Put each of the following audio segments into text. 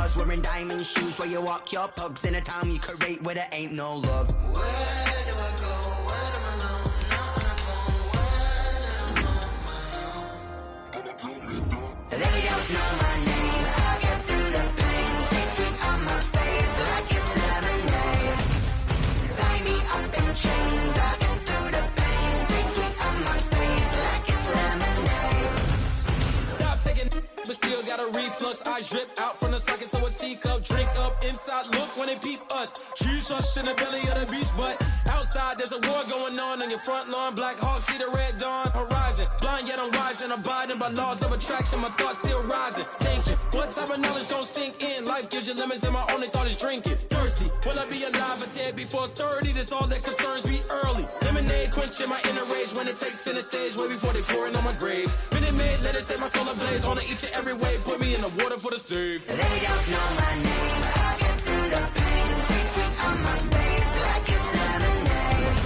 buzz, wearing diamond shoes. Where you walk your pugs in a town you create where there ain't no love. Where do I go? When I'm alone? Not on the phone. When I'm on my own. They don't know my name. I get through the pain. Taste sweet on my face like it's lemonade. Tie me up in chains. I get through the pain. Taste sweet on my face like it's lemonade. Stop taking, but still got a reflux. Eyes drip out from the socket to a teacup. Drink up inside, look when they peep us. Choose us in the belly of the beast, but outside there's a war going on your front lawn. Black Hawk, see the red dawn horizon. Blind yet I'm rising, abiding by laws of attraction. My thoughts still rising, thinking what type of knowledge gon' sink in? Life gives you lemons and my only thought is drinking. Thirsty, will I be alive or dead before 30? That's all that concerns me early. Lemonade quenching my inner rage when it takes center stage way before they pouring on my grave. Minute Maid, let it set my soul ablaze on each and every way. Put me in the water for the save. They don't know my name. I get through the pain. Taste sweet on my face like it's lemonade.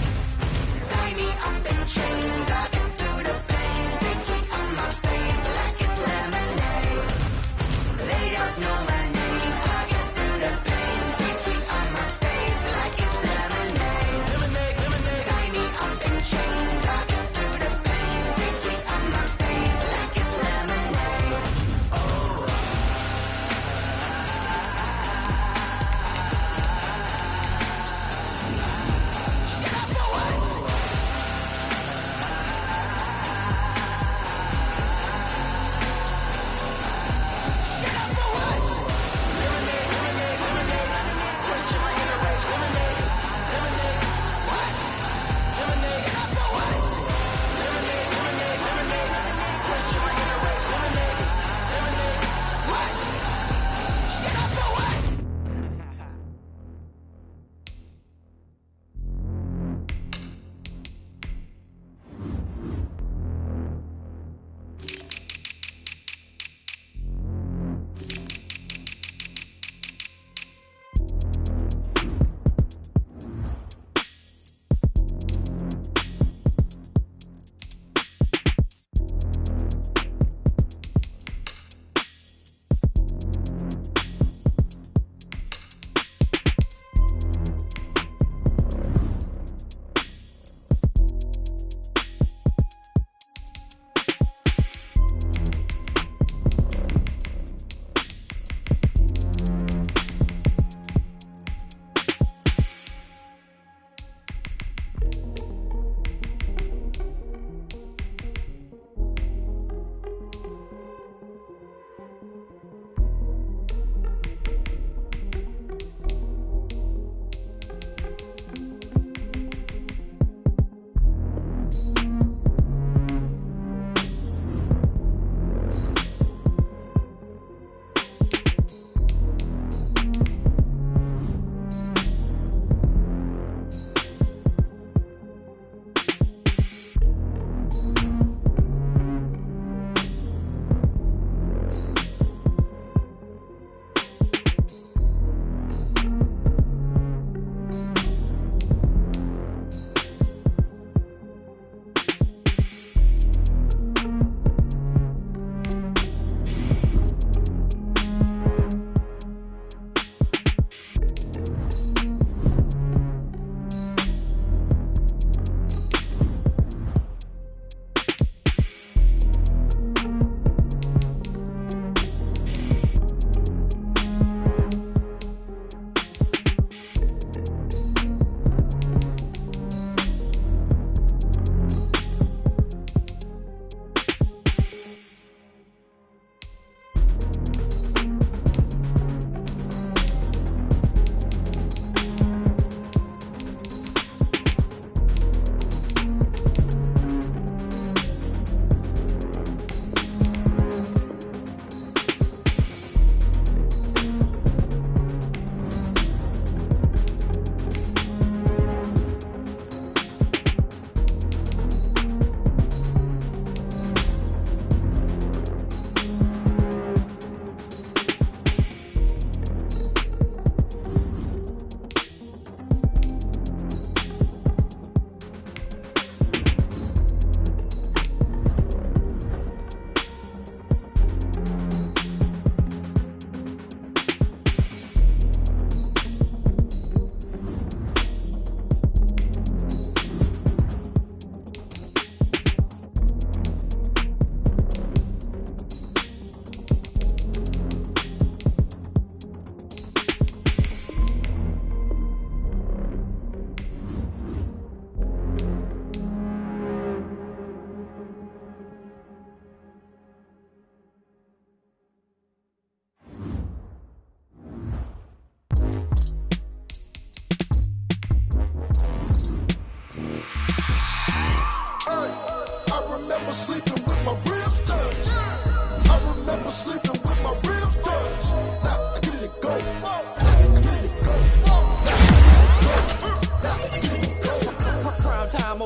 Tie me up in chains. I get through the pain. Taste sweet on my face like it's lemonade. They don't know my name. I get through the pain. Taste sweet on my face like it's lemonade. Lemonade, lemonade. Tie me up in chains. I get through the pain. Taste sweet on my face like it's lemonade. Oh.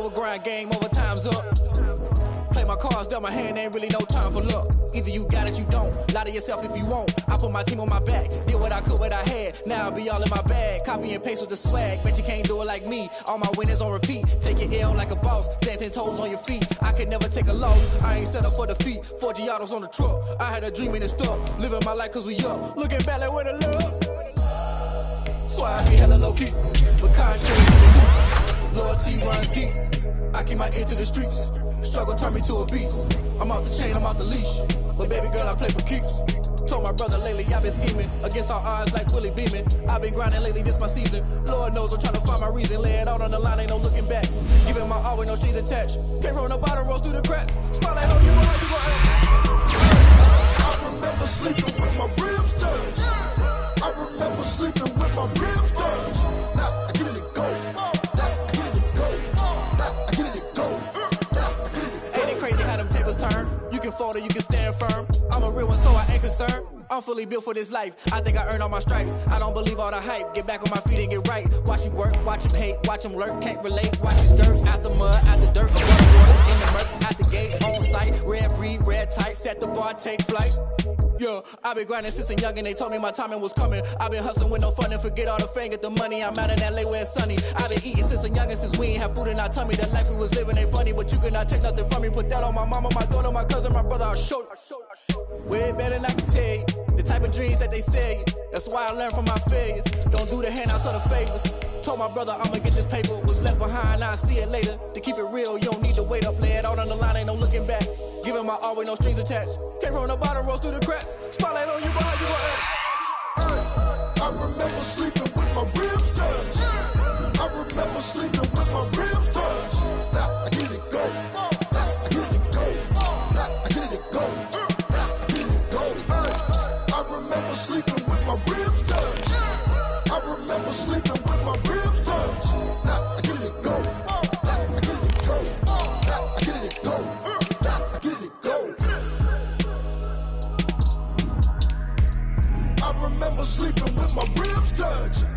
never grind, game over, time's up. Play my cards, dealt my hand, ain't really no time for luck. Either you got it, you don't. Lie to yourself if you won't. I put my team on my back, did what I could, what I had. Now I'll be all in my bag, copy and paste with the swag. Bet you can't do it like me. All my winners on repeat. Take your L like a boss, stand 10 toes on your feet. I can never take a loss. I ain't set up for defeat. 4 Giottos on the truck. I had a dream and it stuck. Living my life cause we up. Looking back like where the love. So I be hella low key, but contrary to the youth. Loyalty runs deep. I keep my ear to the streets. Struggle turned me to a beast. I'm off the chain, I'm off the leash. But baby girl, I play for keeps. Told my brother lately, I've been scheming. Against all odds like Willie Beeman. I've been grinding lately, this my season. Lord knows I'm trying to find my reason. Lay it out on the line, ain't no looking back. Giving my all with no strings attached. Came from the bottom, rose through the cracks. Spotlight on you, how you gon' act? I remember sleeping with my ribs touched. I remember sleeping with my ribs touched. Now I get it to go. Now I get it to go. Now I get it to go. Now I get it to go. Ain't it crazy how them tables turn? You can fold or you can stand firm. I'm a real one, so I ain't concerned. I'm fully built for this life. I think I earned all my stripes. I don't believe all the hype. Get back on my feet and get right. Watch you work, watch him hate, watch him lurk. Can't relate, watch you skirt. Out the mud, out the dirt. Water waters in the murk, out the gate, on site. Red breed, red tight. Set the bar, take flight. Yeah, I've been grinding since a young and they told me my timing was coming. I've been hustling with no fun and forget all the fame, get the money. I'm out in LA where it's sunny. I've been eating since a young and since we ain't have food in our tummy. The life we was living ain't funny, but you cannot take nothing from me. Put that on my mama, my daughter, my cousin, my brother. I'll show you. Way better than I can tell you. The type of dreams that they sell you. That's why I learned from my failures. Don't do the handouts or the favors. Told my brother I'ma get this paper. Was left behind, I'll see it later. To keep it real, you don't need to wait up. Lay it out on the line, ain't no looking back. Giving my all with no strings attached. Came from the bottom, rose through the cracks. Spotlight on you, but how you gon' act? I remember sleeping with my ribs touched. I remember sleeping with my ribs touched. Now I get it to go. Now I get it to go. Now I get it to go. Now I get it to go. I remember sleeping with my ribs touched. I remember sleeping with my ribs touched. Now I get it to go. Now I get it to go. Now I get it to go. Now I get it to go. I remember sleeping with my ribs touched.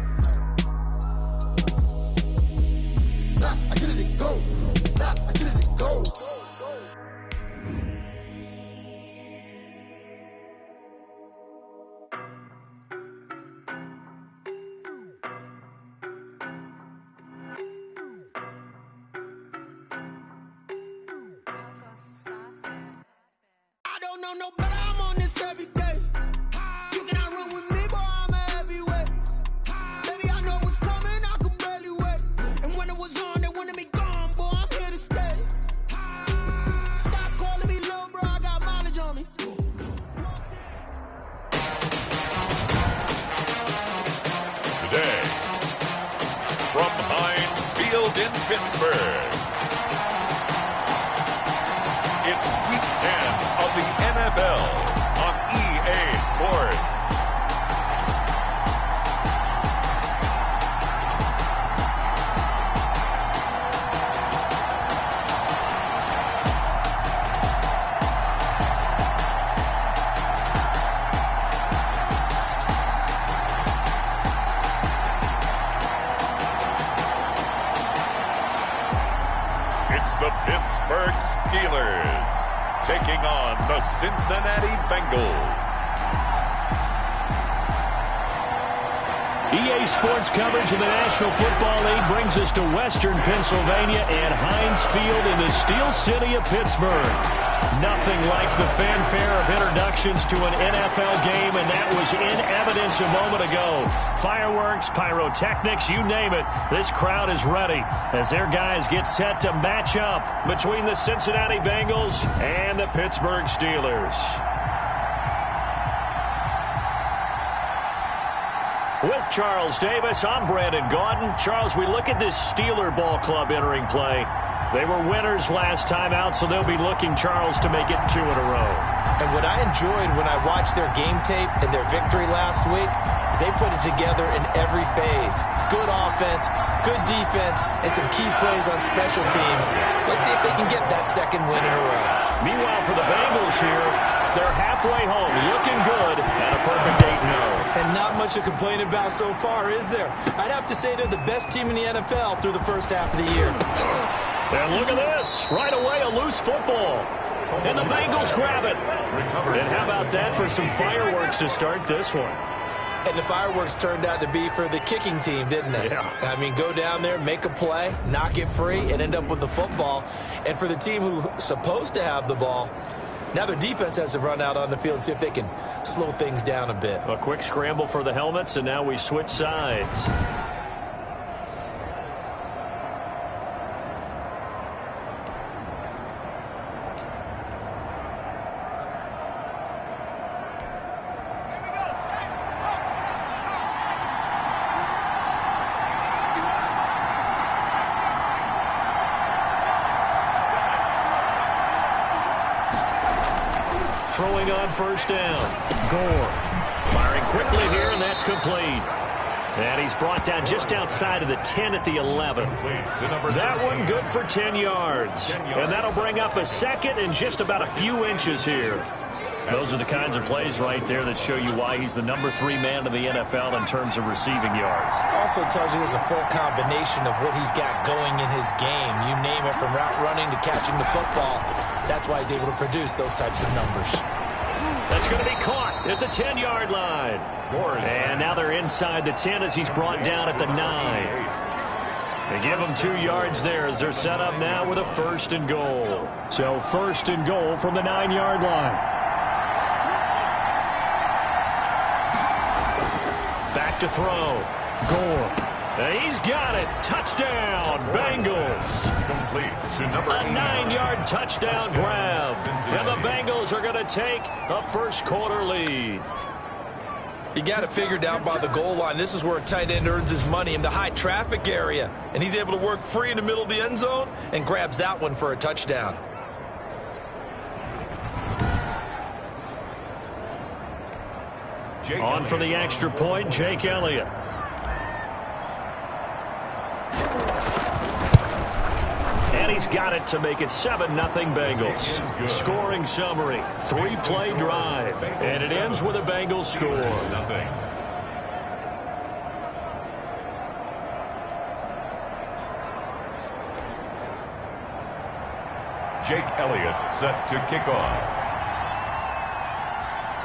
Now I get it to go. Now I get it to go. I don't know no better, I'm on this every day. You cannot run with me, boy, I'm a heavyweight. Baby, I know what's coming, I could barely wait. And when it was on, they wanted me gone, boy, I'm here to stay. Stop calling me little bro, I got mileage on me. Today, from Heinz Field in Pittsburgh, it's Week 10 of the NFL on EA Sports. It's the Pittsburgh Steelers taking on the Cincinnati Bengals. EA Sports coverage of the National Football League brings us to Western Pennsylvania and Heinz Field in the Steel City of Pittsburgh. Nothing like the fanfare of introductions to an NFL game, and that was in evidence a moment ago. Fireworks, pyrotechnics, you name it. This crowd is ready as their guys get set to match up between the Cincinnati Bengals and the Pittsburgh Steelers. With Charles Davis, I'm Brandon Gaudin. Charles, we look at this Steeler ball club entering play. They were winners last time out, so they'll be looking, Charles, to make it 2 in a row. And what I enjoyed when I watched their game tape and their victory last week is they put it together in every phase. Good offense, good defense, and some key plays on special teams. Let's see if they can get that second win in a row. Meanwhile, for the Bengals here, they're halfway home, looking good, and a perfect 8-0. And not much to complain about so far, is there? I'd have to say they're the best team in the NFL through the first half of the year. And look at this. Right away, a loose football. And the Bengals grab it. And how about that for some fireworks to start this one? And the fireworks turned out to be for the kicking team, didn't they? Yeah. I mean, go down there, make a play, knock it free, and end up with the football. And for the team who's supposed to have the ball, now their defense has to run out on the field and see if they can slow things down a bit. A quick scramble for the helmets, and now we switch sides. Throwing on first down. Gore firing quickly here, and that's complete. And he's brought down just outside of the 10 at the 11. That one good for 10 yards. And that'll bring up a second and just about a few inches here. Those are the kinds of plays right there that show you why he's the number 3 man in the NFL in terms of receiving yards. Also tells you there's a full combination of what he's got going in his game. You name it, from route running to catching the football. That's why he's able to produce those types of numbers. That's going to be caught at the 10-yard line. And now they're inside the 10 as he's brought down at the 9. They give him 2 yards there as they're set up now with a 1st and goal. So 1st and goal from the 9-yard line. Back to throw. Gore. He's got it. Touchdown, Bengals. A 9-yard touchdown grab. And the Bengals are going to take a first-quarter lead. You got it figured out by the goal line. This is where a tight end earns his money, in the high traffic area. And he's able to work free in the middle of the end zone and grabs that one for a touchdown. On for the extra point, Jake Elliott. And he's got it to make it 7-0 Bengals. Scoring summary, 3-play drive. And it ends with a Bengals score. Jake Elliott set to kick off.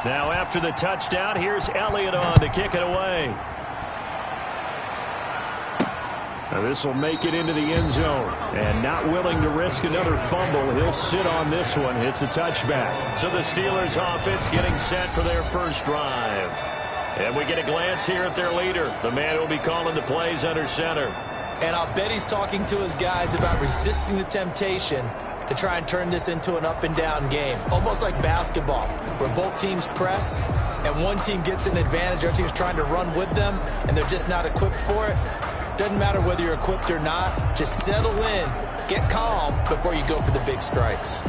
Now after the touchdown, here's Elliott on to kick it away. Now this will make it into the end zone. And not willing to risk another fumble, he'll sit on this one. It's a touchback. So the Steelers offense getting set for their first drive. And we get a glance here at their leader, the man who will be calling the plays under center. And I'll bet he's talking to his guys about resisting the temptation to try and turn this into an up-and-down game. Almost like basketball, where both teams press, and one team gets an advantage, the other team's trying to run with them, and they're just not equipped for it. Doesn't matter whether you're equipped or not. Just settle in, get calm before you go for the big strikes.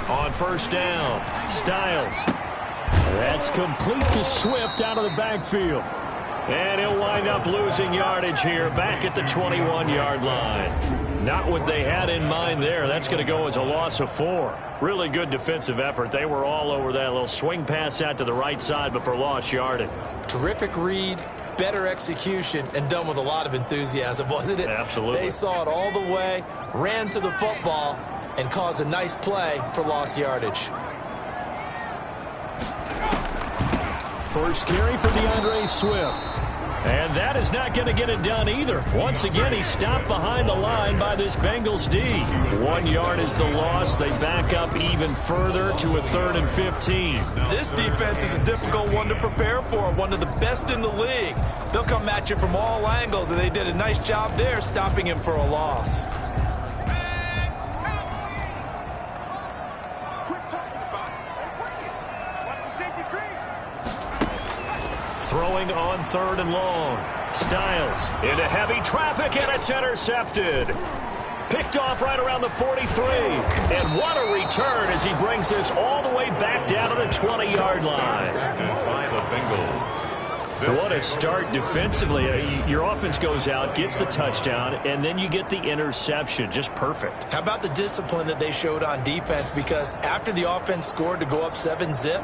On first down, Styles. That's complete to Swift out of the backfield. And he'll wind up losing yardage here back at the 21-yard line. Not what they had in mind there. That's going to go as a loss of 4. Really good defensive effort. They were all over that little swing pass out to the right side before lost yardage. Terrific read, better execution, and done with a lot of enthusiasm, wasn't it? Absolutely. They saw it all the way, ran to the football, and caused a nice play for lost yardage. First carry for DeAndre Swift. And that is not going to get it done either. Once again, he's stopped behind the line by this Bengals D. 1 yard is the loss. They back up even further to a 3rd and 15. This defense is a difficult one to prepare for, one of the best in the league. They'll come at you from all angles, and they did a nice job there stopping him for a loss. Throwing on 3rd and long. Styles into heavy traffic, and it's intercepted. Picked off right around the 43. And what a return as he brings this all the way back down to the 20-yard line. By the Bengals. What a start defensively. Your offense goes out, gets the touchdown, and then you get the interception. Just perfect. How about the discipline that they showed on defense? Because after the offense scored to go up 7-0,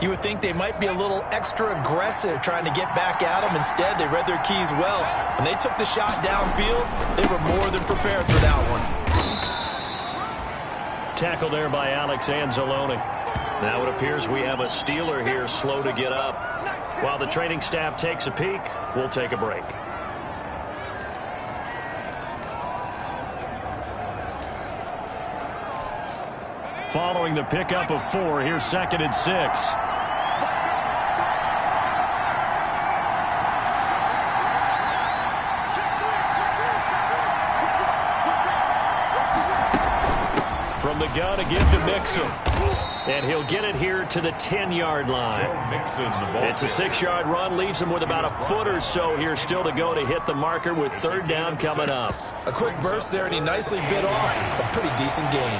You would think they might be a little extra aggressive trying to get back at them. Instead, they read their keys well. When they took the shot downfield, they were more than prepared for that one. Tackle there by Alex Anzalone. Now it appears we have a Steeler here slow to get up. While the training staff takes a peek, we'll take a break. Following the pickup of 4, here's 2nd and 6. From the gun again to Mixon. And he'll get it here to the 10-yard line. It's a 6-yard run, leaves him with about a foot or so here still to go to hit the marker with 3rd down coming up. A quick burst there, and he nicely bit off a pretty decent gain.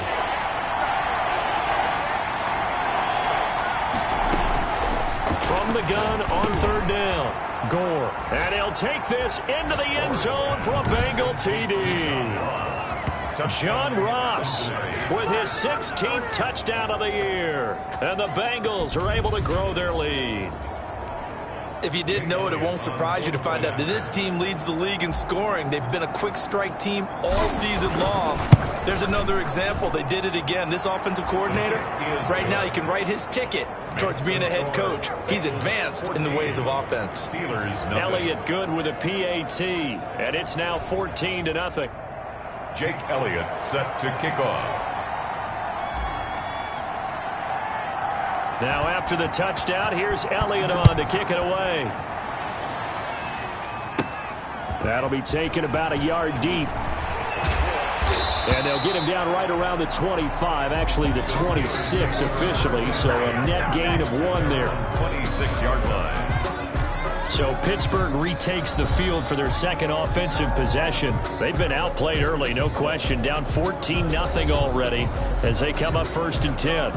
From the gun on 3rd down. Gore. And he'll take this into the end zone for a Bengal TD. John Ross with his 16th touchdown of the year. And the Bengals are able to grow their lead. If you didn't know it, it won't surprise you to find out that this team leads the league in scoring. They've been a quick strike team all season long. There's another example. They did it again. This offensive coordinator, right now, he can write his ticket towards being a head coach. He's advanced in the ways of offense. Elliott good with a PAT, and it's now 14-0. Jake Elliott set to kick off. Now after the touchdown, here's Elliott on to kick it away. That'll be taken about a yard deep. And they'll get him down right around the 25, actually the 26 officially, so a net gain of 1 there. 26-yard line. So Pittsburgh retakes the field for their 2nd offensive possession. They've been outplayed early, no question, down 14-0 already as they come up 1st and 10.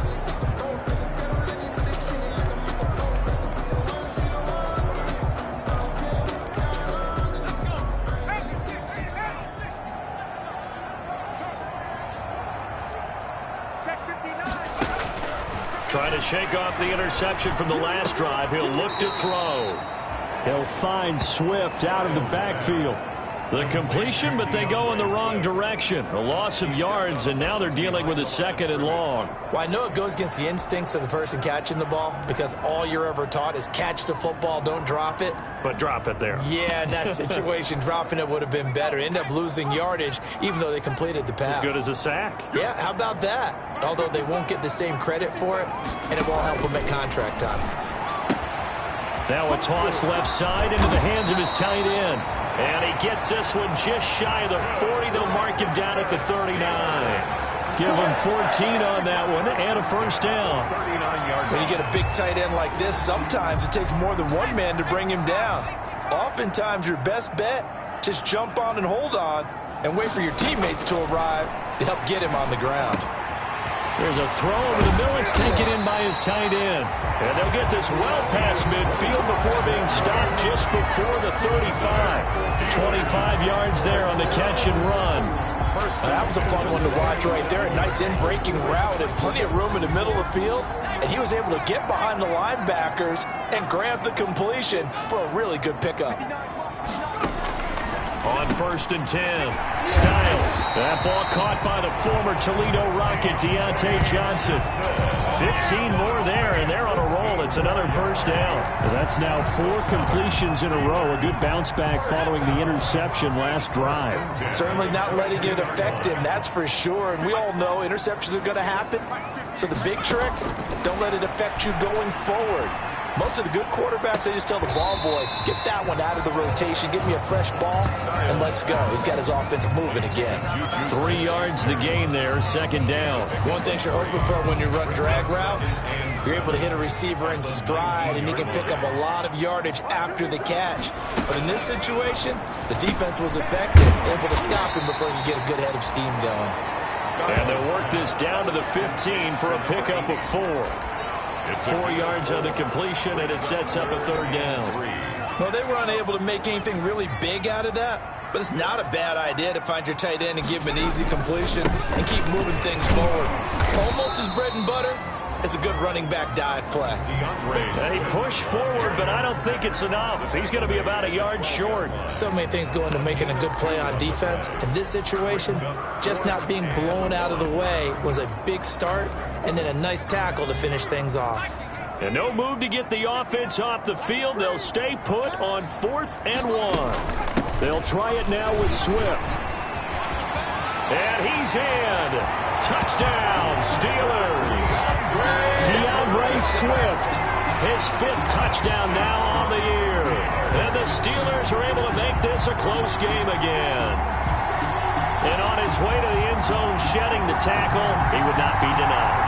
Trying to shake off the interception from the last drive. He'll look to throw. He'll find Swift out of the backfield. The completion, but they go in the wrong direction. A loss of yards, and now they're dealing with a 2nd and long. Well, I know it goes against the instincts of the person catching the ball because all you're ever taught is catch the football, don't drop it. But drop it there. Yeah, in that situation, dropping it would have been better. End up losing yardage, even though they completed the pass. As good as a sack. Yeah, how about that? Although they won't get the same credit for it, and it won't help them at contract time. Now a toss left side into the hands of his tight end. And he gets this one just shy of the 40. They'll mark him down at the 39. Give him 14 on that one and a 1st down. When you get a big tight end like this, sometimes it takes more than one man to bring him down. Oftentimes your best bet, just jump on and hold on and wait for your teammates to arrive to help get him on the ground. There's a throw over the middle. It's taken in by his tight end. And they'll get this well past midfield before being stopped just before the 35. 25 yards there on the catch and run. That was a fun one to watch right there. A nice in-breaking route and plenty of room in the middle of the field. And he was able to get behind the linebackers and grab the completion for a really good pickup. On 1st and 10, Styles. That ball caught by the former Toledo Rocket, Deontay Johnson. 15 more there, and they're on a roll. It's another 1st down. That's now 4 completions in a row. A good bounce back following the interception last drive. Certainly not letting it affect him, that's for sure. And we all know interceptions are going to happen. So the big trick, don't let it affect you going forward. Most of the good quarterbacks, they just tell the ball boy, get that one out of the rotation, get me a fresh ball, and let's go. He's got his offense moving again. 3 yards the gain there, 2nd down. One thing you're hoping for when you run drag routes, you're able to hit a receiver in stride, and he can pick up a lot of yardage after the catch. But in this situation, the defense was effective, able to stop him before you get a good head of steam going. And they'll work this down to the 15 for a pickup of 4. 4 yards on the completion, and it sets up a 3rd down. Well, they were unable to make anything really big out of that, but it's not a bad idea to find your tight end and give him an easy completion and keep moving things forward. Almost his bread and butter, is a good running back dive play. They push forward, but I don't think it's enough. He's going to be about a yard short. So many things go into making a good play on defense. In this situation, just not being blown out of the way was a big start, and then a nice tackle to finish things off. And no move to get the offense off the field. They'll stay put on 4th and 1. They'll try it now with Swift. And he's in. Touchdown, Steelers. DeAndre Swift, his 5th touchdown now on the year. And the Steelers are able to make this a close game again. And on his way to the end zone, shedding the tackle, he would not be denied.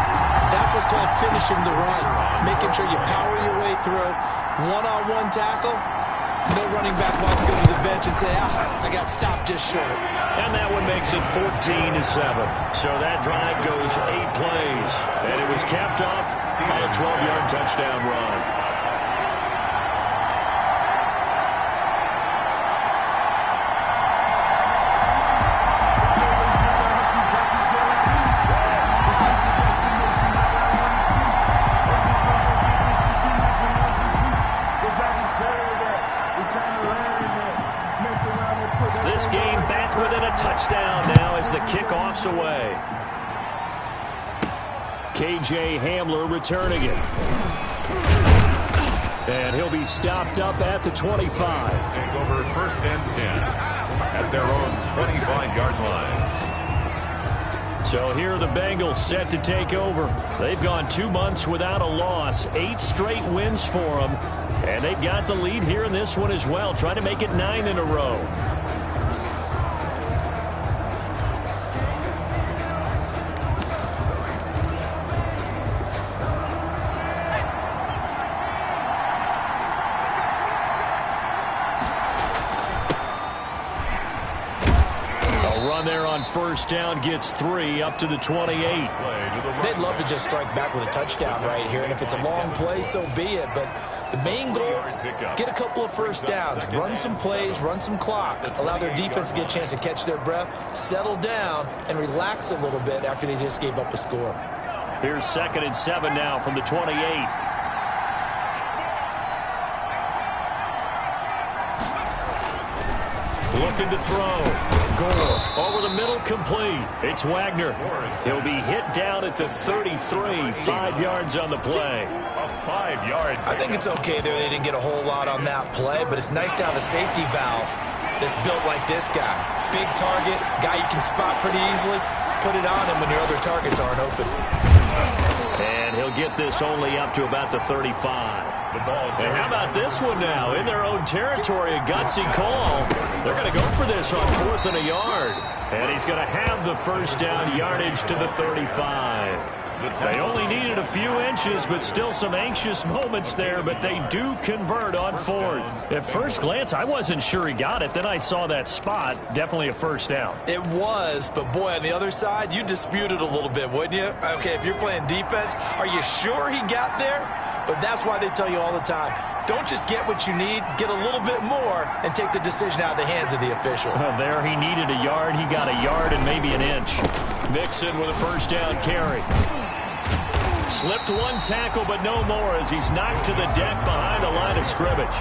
That's what's called finishing the run, making sure you power your way through. One-on-one tackle, no running back wants to go to the bench and say, I got stopped just short. And that one makes it 14-7. So that drive goes 8 plays, and it was capped off by a 12-yard touchdown run. Touchdown now as the kickoff's away. KJ Hamler returning it. And he'll be stopped up at the 25. Take over 1st and 10 at their own 25-yard line. So here are the Bengals set to take over. They've gone 2 months without a loss, 8 straight wins for them. And they've got the lead here in this one as well, trying to make it 9 in a row. There on 1st down gets 3 up to the 28. They'd love to just strike back with a touchdown right here, and if it's a long play, so be it. But the main goal, get a couple of 1st downs, run some plays, run some clock, allow their defense to get a chance to catch their breath, settle down, and relax a little bit after they just gave up a score. Here's 2nd and 7 now from the 28. Looking to throw. Gore over the middle, complete. It's Wagner. He'll be hit down at the 33, 5 yards on the play. A 5-yard. I think it's okay there. They didn't get a whole lot on that play, but it's nice to have a safety valve that's built like this guy. Big target, guy you can spot pretty easily. Put it on him when your other targets aren't open. And he'll get this only up to about the 35. And how about this one now? In their own territory, a gutsy call. They're going to go for this on 4th and a yard. And he's going to have the 1st down yardage to the 35. They only needed a few inches, but still some anxious moments there, but they do convert on 4th. At first glance, I wasn't sure he got it. Then I saw that spot. Definitely a 1st down. It was, but boy, on the other side, you dispute it a little bit, wouldn't you? Okay, if you're playing defense, are you sure he got there? But that's why they tell you all the time, don't just get what you need, get a little bit more, and take the decision out of the hands of the officials. There he needed a yard. He got a yard and maybe an inch. Mixon with a 1st down carry. Slipped one tackle, but no more as he's knocked to the deck behind the line of scrimmage.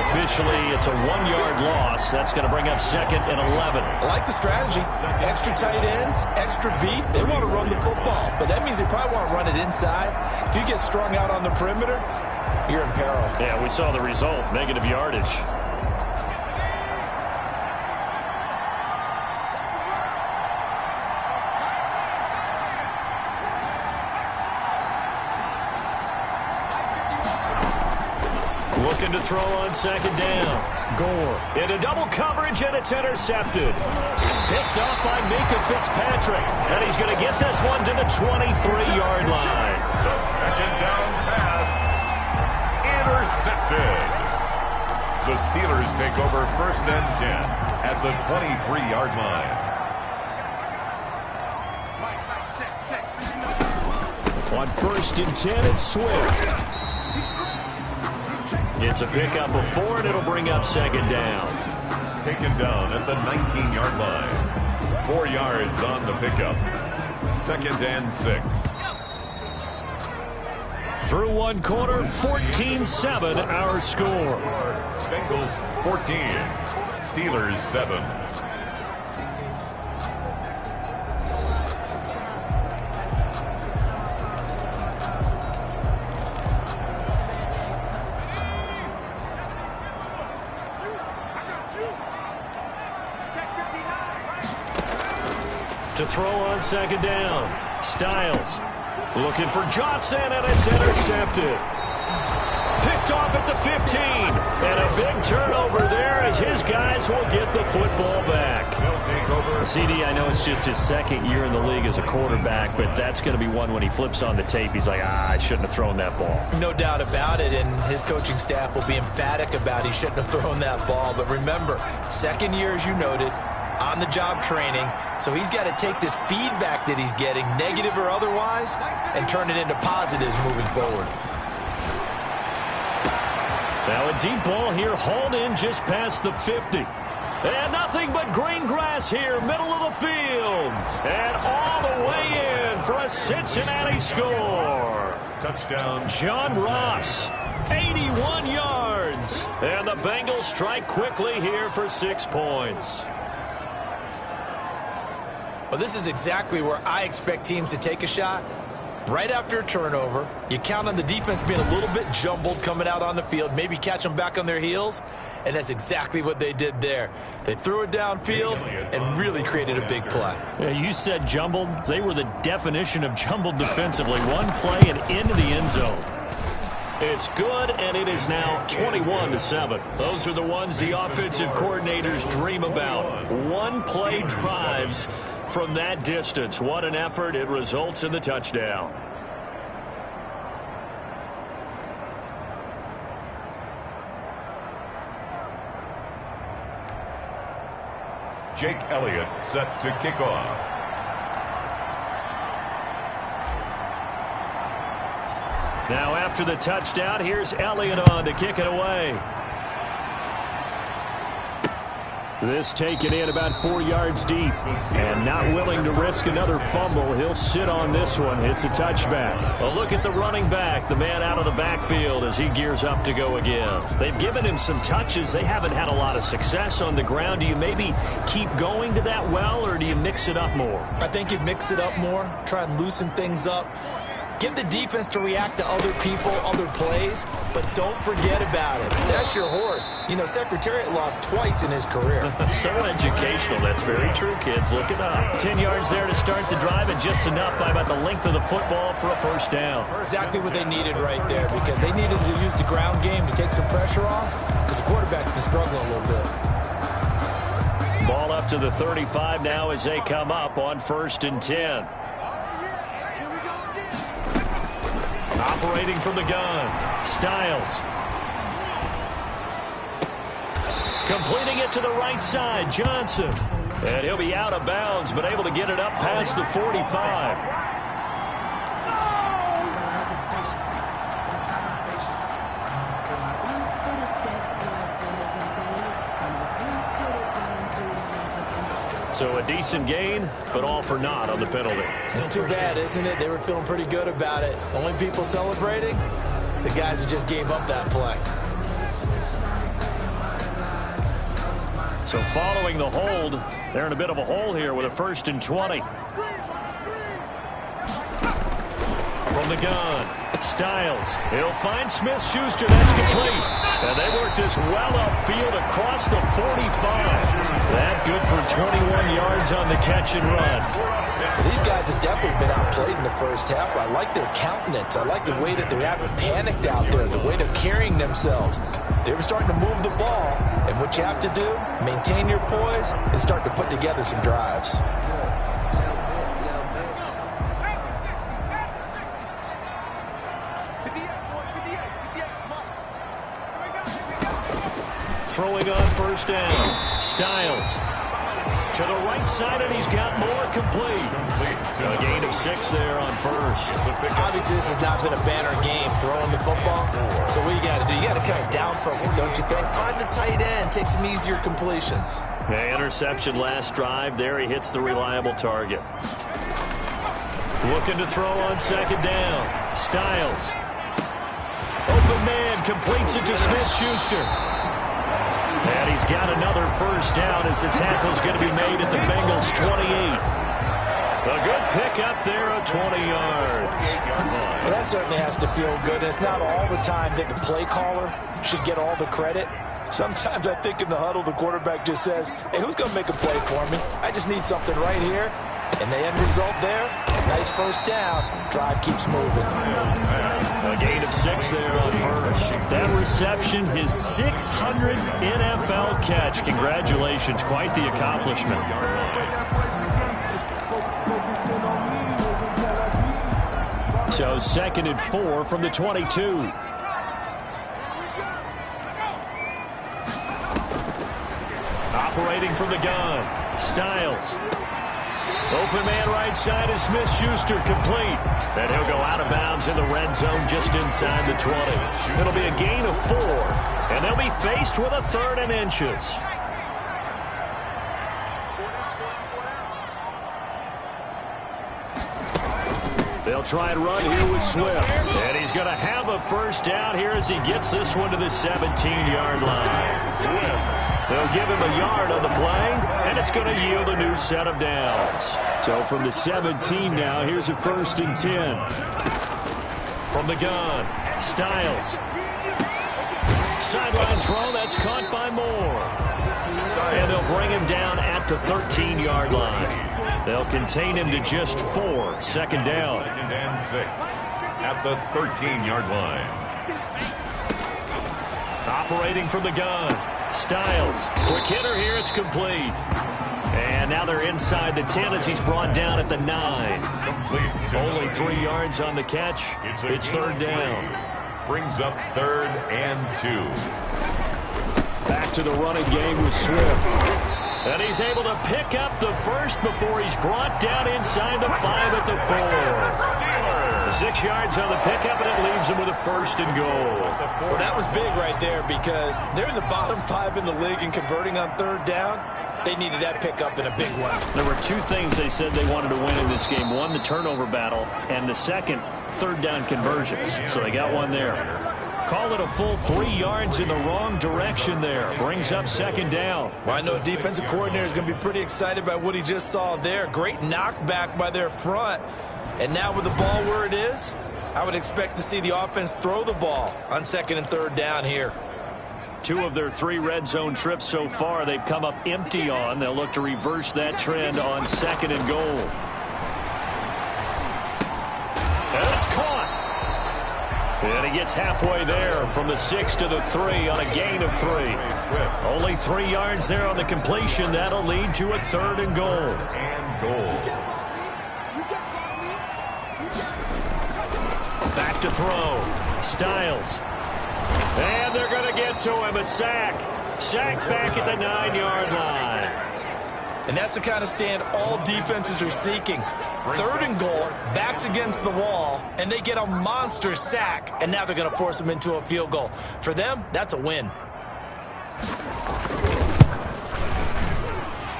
Officially, it's a 1-yard loss. That's going to bring up 2nd and 11. I like the strategy. Extra tight ends, extra beef. They want to run the football, but that means they probably want to run it inside. If you get strung out on the perimeter, you're in peril. Yeah, we saw the result, negative yardage. Looking to throw on 2nd down. Gore into double coverage, and it's intercepted. Picked up by Minka Fitzpatrick. And he's going to get this one to the 23-yard line. The 2nd down pass intercepted. The Steelers take over 1st and 10 at the 23-yard line. On 1st and 10, it's Swift. It's a pickup of 4, and it'll bring up 2nd down. Taken down at the 19-yard line. 4 yards on the pickup. 2nd and 6. Through one quarter, 14-7 our score. Bengals 14, Steelers 7. To throw on second down. Styles looking for Johnson, and it's intercepted. Picked off at the 15. And a big turnover there as his guys will get the football back. CD, I know it's just his second year in the league as a quarterback, but that's going to be one when he flips on the tape. He's like, I shouldn't have thrown that ball. No doubt about it, and his coaching staff will be emphatic about he shouldn't have thrown that ball. But remember, second year, as you noted, on-the-job training, so he's got to take this feedback that he's getting, negative or otherwise, and turn it into positives moving forward. Now a deep ball here, hauled in just past the 50. And nothing but green grass here, middle of the field. And all the way in for a Cincinnati score. Touchdown. John Ross, 81 yards. And the Bengals strike quickly here for 6 points. Well, this is exactly where I expect teams to take a shot. Right after a turnover, you count on the defense being a little bit jumbled coming out on the field, maybe catch them back on their heels, and that's exactly what they did there. They threw it downfield and really created a big play. Yeah, you said jumbled. They were the definition of jumbled defensively. One play and into the end zone. It's good, and it is now 21-7. Those are the ones the offensive coordinators dream about. One-play drives from that distance. What an effort. It results in the touchdown. Jake Elliott set to kick off. Now after the touchdown, here's Elliott on to kick it away. This taken in about 4 yards deep. And not willing to risk another fumble. He'll sit on this one. It's a touchback. A look at the running back, the man out of the backfield as he gears up to go again. They've given him some touches. They haven't had a lot of success on the ground. Do you maybe keep going to that well, or do you mix it up more? I think you mix it up more, try and loosen things up. Get the defense to react to other people, other plays, but don't forget about it. That's your horse. You know, Secretariat lost twice in his career. So educational. That's very true, kids. Look it up. 10 yards there to start the drive, and just enough by about the length of the football for a first down. Exactly what they needed right there, because they needed to use the ground game to take some pressure off, because the quarterback's been struggling a little bit. Ball up to the 35 now as they come up on 1st and 10. Operating from the gun, Styles. Completing it to the right side, Johnson. And he'll be out of bounds, but able to get it up past the 45. So a decent gain, but all for naught on the penalty. It's too bad, isn't it? They were feeling pretty good about it. Only people celebrating, the guys who just gave up that play. So following the hold, they're in a bit of a hole here with a 1st and 20. From the gun, Styles. He'll find Smith-Schuster. That's complete. And they work this well upfield across the 45. That good for 21 yards on the catch and run. These guys have definitely been outplayed in the first half. I like their countenance. I like the way that they haven't panicked out there, the way they're carrying themselves. They were starting to move the ball, and what you have to do, maintain your poise and start to put together some drives. Throwing on 1st down, Styles. To the right side, and he's got more complete. A gain of 6 there on 1st. Obviously, this has not been a banner game throwing the football. So what you got to do, you got to kind of down focus, don't you think? Find the tight end, take some easier completions. Interception last drive. There he hits the reliable target. Looking to throw on 2nd down. Styles. Open man completes it to Smith-Schuster. And he's got another first down as the tackle's going to be made at the Bengals' 28. A good pickup there of 20 yards. Well, that certainly has to feel good. And it's not all the time that the play caller should get all the credit. Sometimes I think in the huddle, the quarterback just says, hey, who's going to make a play for me? I just need something right here. And the end result there, nice first down. Drive keeps moving. A gain of 6 there on first. That reception, his 600th NFL catch. Congratulations, quite the accomplishment. So 2nd and 4 from the 22. Operating from the gun, Styles. Open man right side is Smith-Schuster, complete. And he'll go out of bounds in the red zone just inside the 20. It'll be a gain of 4, and they'll be faced with a 3rd and inches. They'll try and run here with Swift. And he's going to have a first down here as he gets this one to the 17-yard line. They'll give him a yard on the play, and it's going to yield a new set of downs. So from the 17 now, here's a 1st and 10. From the gun, Styles. Sideline throw, that's caught by Moore. And they'll bring him down at the 13-yard line. They'll contain him to just 4. 2nd down. 2nd and 6 at the 13-yard line. Operating from the gun, Styles. Quick hitter here, it's complete. And now they're inside the 10 as he's brought down at the 9. Only 3 yards on the catch. It's 3rd down. Brings up 3rd and 2. Back to the running game with Swift. And he's able to pick up the first before he's brought down inside the 5 at the 4. 6 yards on the pickup, and it leaves him with a 1st and goal. Well, that was big right there because they're in the bottom 5 in the league and converting on 3rd down. They needed that pickup in a big one. There were 2 things they said they wanted to win in this game. One, the turnover battle, and the second, 3rd down conversions. So they got one there. Call it a full 3 yards in the wrong direction there. Brings up 2nd down. Well, I know defensive coordinator is going to be pretty excited about what he just saw there. Great knockback by their front. And now with the ball where it is, I would expect to see the offense throw the ball on 2nd and 3rd down here. 2 of their 3 red zone trips so far they've come up empty on. They'll look to reverse that trend on 2nd and goal. And it's caught. And he gets halfway there from the 6 to the 3 on a gain of 3. Only 3 yards there on the completion. That'll lead to a 3rd and goal. Back to throw. Styles. And they're going to get to him. A sack. Sack back at the 9-yard line. And that's the kind of stand all defenses are seeking. 3rd and goal, backs against the wall, and they get a monster sack, and now they're going to force them into a field goal. For them, that's a win.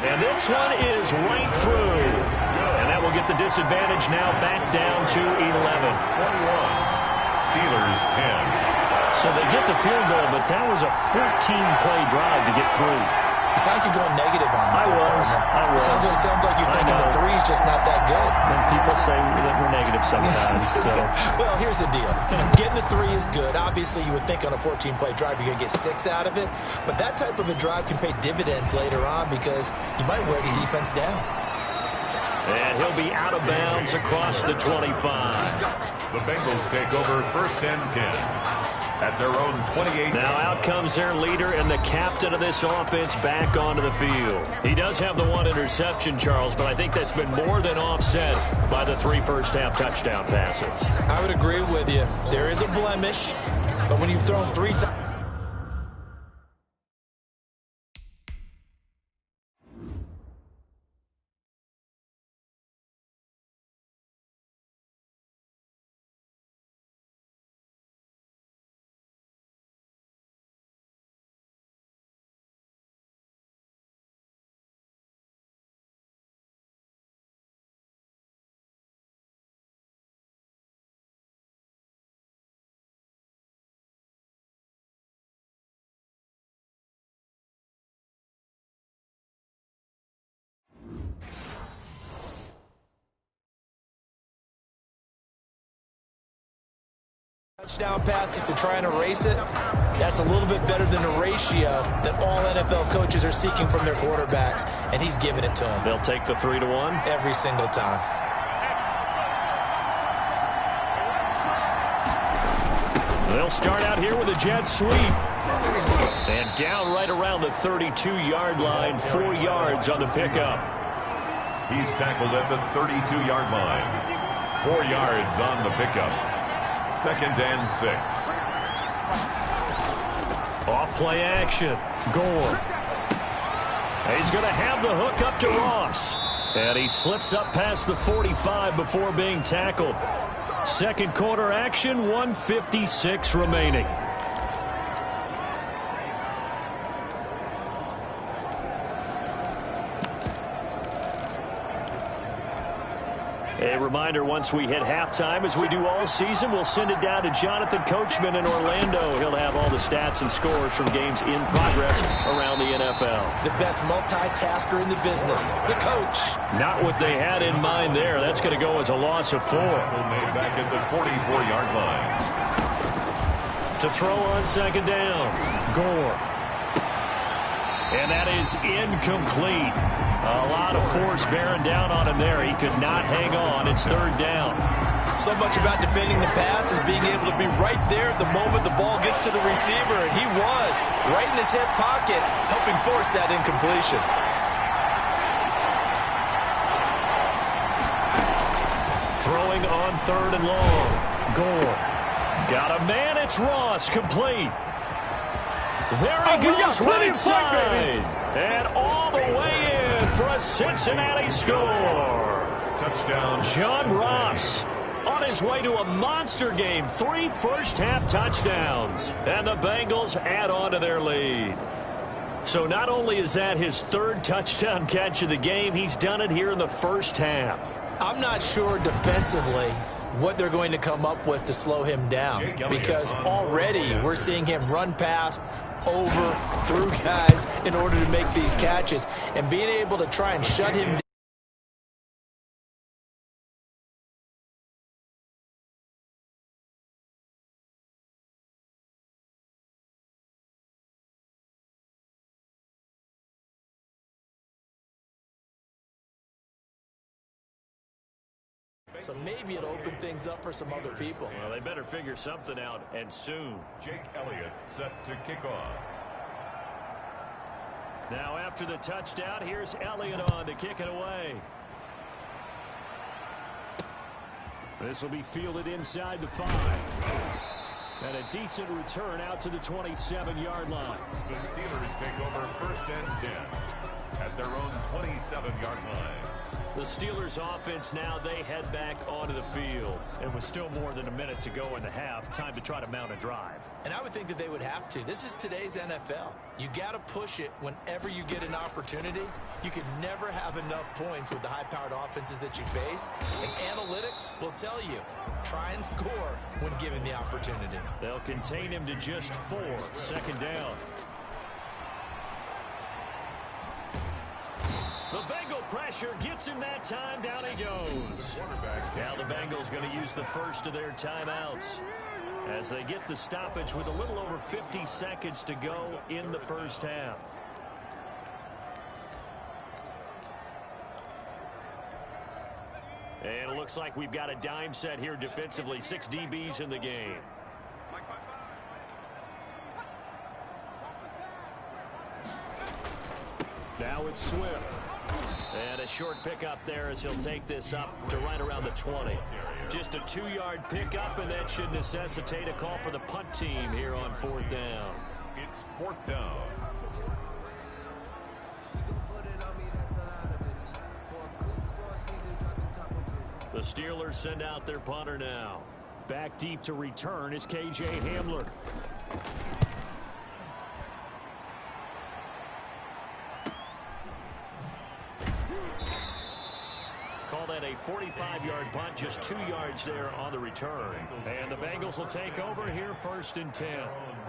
And this one is right through. And that will get the disadvantage now back down to 11. 21. Steelers 10. So they get the field goal, but that was a 14-play drive to get through. It's like you're going negative on me. I was. Sounds like you're thinking the 3's just not that good. And people say that we're negative sometimes. So. Well, here's the deal. Getting the 3 is good. Obviously, you would think on a 14-play drive you're going to get 6 out of it. But that type of a drive can pay dividends later on because you might wear the defense down. And he'll be out of bounds across the 25. The Bengals take over 1st and 10. At their own 28. Now out comes their leader and the captain of this offense back onto the field. He does have the 1 interception, Charles, but I think that's been more than offset by the 3 first-half touchdown passes. I would agree with you. There is a blemish, but when you've thrown 3 times. Touchdown passes to try and erase it, that's a little bit better than the ratio that all NFL coaches are seeking from their quarterbacks, and he's giving it to them. They'll take the 3-1. Every single time. They'll start out here with a jet sweep. And down right around the 32-yard line, 4 yards on the pickup. He's tackled at the 32-yard line. 4 yards on the pickup. 2nd and 6. Off play action. Gore. He's going to have the hook up to Ross. And he slips up past the 45 before being tackled. Second quarter action, 1:56 remaining. A reminder, once we hit halftime, as we do all season, we'll send it down to Jonathan Coachman in Orlando. He'll have all the stats and scores from games in progress around the NFL. The best multitasker in the business, the coach. Not what they had in mind there. That's going to go as a loss of 4. Made back at the 44-yard line. To throw on second down, Gore. And that is incomplete. A lot of force bearing down on him there. He could not hang on. It's 3rd down. So much about defending the pass is being able to be right there at the moment the ball gets to the receiver, and he was right in his hip pocket, helping force that incompletion. Throwing on 3rd and long. Gore. Got a man. It's Ross. Complete. There he goes, right side. And all the way in for a Cincinnati score. Touchdown. John Ross on his way to a monster game. 3 first-half touchdowns. And the Bengals add on to their lead. So not only is that his 3rd touchdown catch of the game, he's done it here in the first half. I'm not sure defensively what they're going to come up with to slow him down, because already we're seeing him run past, over, through guys in order to make these catches, and being able to try and shut him down. So maybe it'll open things up for some other people. Well, they better figure something out, and soon. Jake Elliott set to kick off. Now after the touchdown, here's Elliott on to kick it away. This will be fielded inside the 5. And a decent return out to the 27-yard line. The Steelers take over 1st and 10 at their own 27-yard line. The Steelers offense now, they head back onto the field. And with still more than a minute to go in the half, time to try to mount a drive. And I would think that they would have to. This is today's NFL. You got to push it whenever you get an opportunity. You can never have enough points with the high-powered offenses that you face. And analytics will tell you, try and score when given the opportunity. They'll contain him to just 4. 2nd down. The Bengal pressure gets him that time. Down he goes. Now the Bengals going to use the first of their timeouts as they get the stoppage with a little over 50 seconds to go in the first half. And it looks like we've got a dime set here defensively. 6 DBs in the game. Now it's Swift. And a short pickup there as he'll take this up to right around the 20. Just a 2-yard pickup, and that should necessitate a call for the punt team here on 4th down. It's 4th down. The Steelers send out their punter now. Back deep to return is KJ Hamler. Call that a a 45-yard punt, just 2 yards there on the return. And the Bengals will take over here 1st and 10.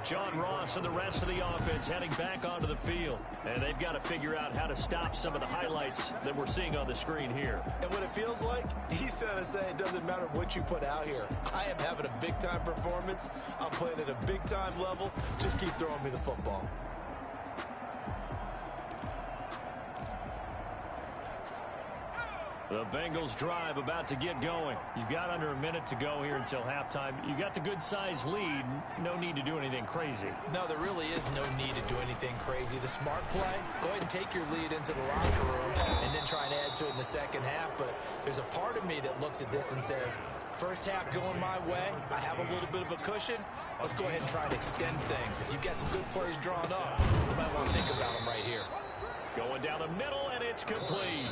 John Ross and the rest of the offense heading back onto the field. And they've got to figure out how to stop some of the highlights that we're seeing on the screen here. And what it feels like, he's going to say it doesn't matter what you put out here. I am having a big-time performance. I'm playing at a big-time level. Just keep throwing me the football. The Bengals drive about to get going. You've got under a minute to go here until halftime. You got the good-sized lead. No need to do anything crazy. No, there really is no need to do anything crazy. The smart play, go ahead and take your lead into the locker room and then try and add to it in the second half. But there's a part of me that looks at this and says, first half going my way, I have a little bit of a cushion. Let's go ahead and try and extend things. If you've got some good plays drawn up, you might want to think about them right here. Going down the middle, and it's complete.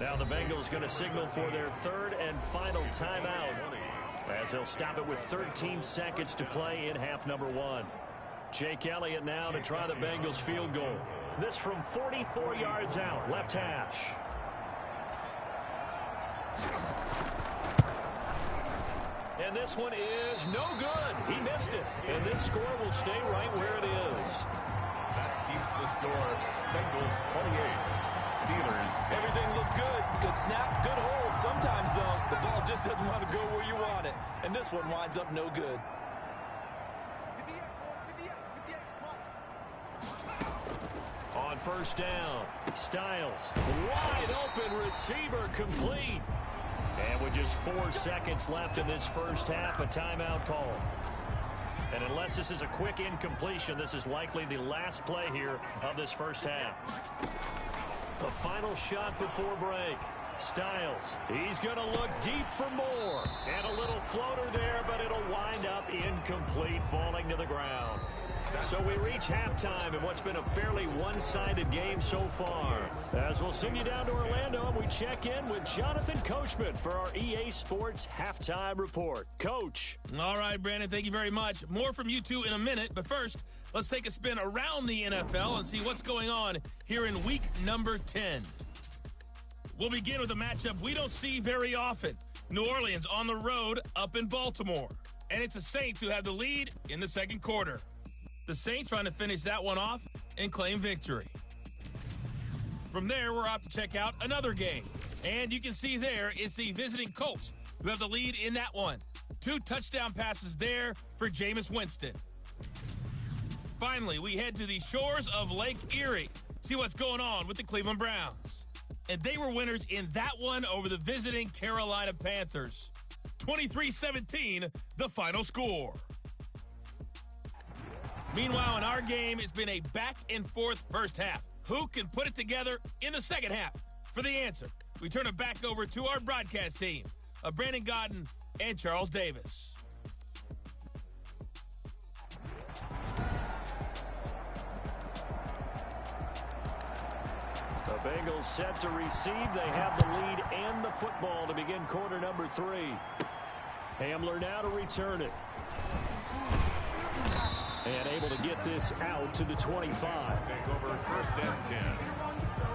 Now the Bengals going to signal for their 3rd and final timeout, as they'll stop it with 13 seconds to play in half number 1. Jake Elliott now to try the Bengals field goal. This from 44 yards out, left hash. And this one is no good. He missed it. And this score will stay right where it is. That keeps the score. Bengals 28. Steelers 10. Everything looked good. Good snap, good hold. Sometimes, though, the ball just doesn't want to go where you want it. And this one winds up no good. On 1st down, Styles. Wide open receiver complete. And with just 4 seconds left in this first half, a timeout call. And unless this is a quick incompletion, this is likely the last play here of this first half. The final shot before break. Styles, he's going to look deep for more. And a little floater there, but it'll wind up incomplete, falling to the ground. So we reach halftime in what's been a fairly one-sided game so far. As we'll send you down to Orlando, and we check in with Jonathan Coachman for our EA Sports Halftime Report. Coach. All right, Brandon, thank you very much. More from you two in a minute, but first, let's take a spin around the NFL and see what's going on here in week number 10. We'll begin with a matchup we don't see very often. New Orleans on the road up in Baltimore. And it's the Saints who have the lead in the second quarter. The Saints trying to finish that one off and claim victory. From there, we're off to check out another game. And you can see there, it's the visiting Colts who have the lead in that one. 2 touchdown passes there for Jameis Winston. Finally, we head to the shores of Lake Erie. See what's going on with the Cleveland Browns. And they were winners in that one over the visiting Carolina Panthers. 23-17, the final score. Meanwhile, in our game, it's been a back-and-forth first half. Who can put it together in the second half? For the answer, we turn it back over to our broadcast team of Brandon Godden and Charles Davis. The Bengals set to receive. They have the lead and the football to begin quarter number 3. Hamler now to return it. And able to get this out to the 25. Take over 1st and 10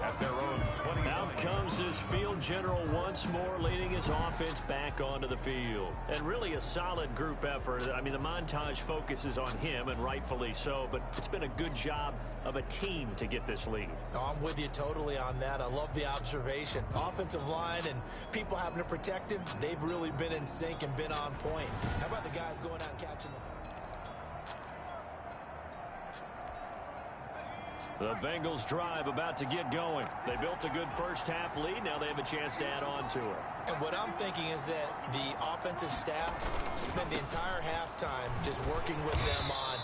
at their own 20. Out comes this field general once more, leading his offense back onto the field. And really a solid group effort. I mean, the montage focuses on him, and rightfully so, but it's been a good job of a team to get this lead. Oh, I'm with you totally on that. I love the observation. Offensive line and people having to protect him, they've really been in sync and been on point. How about the guys going out and catching the... The Bengals drive about to get going. They built a good first half lead. Now they have a chance to add on to it. And what I'm thinking is that the offensive staff spent the entire halftime just working with them on,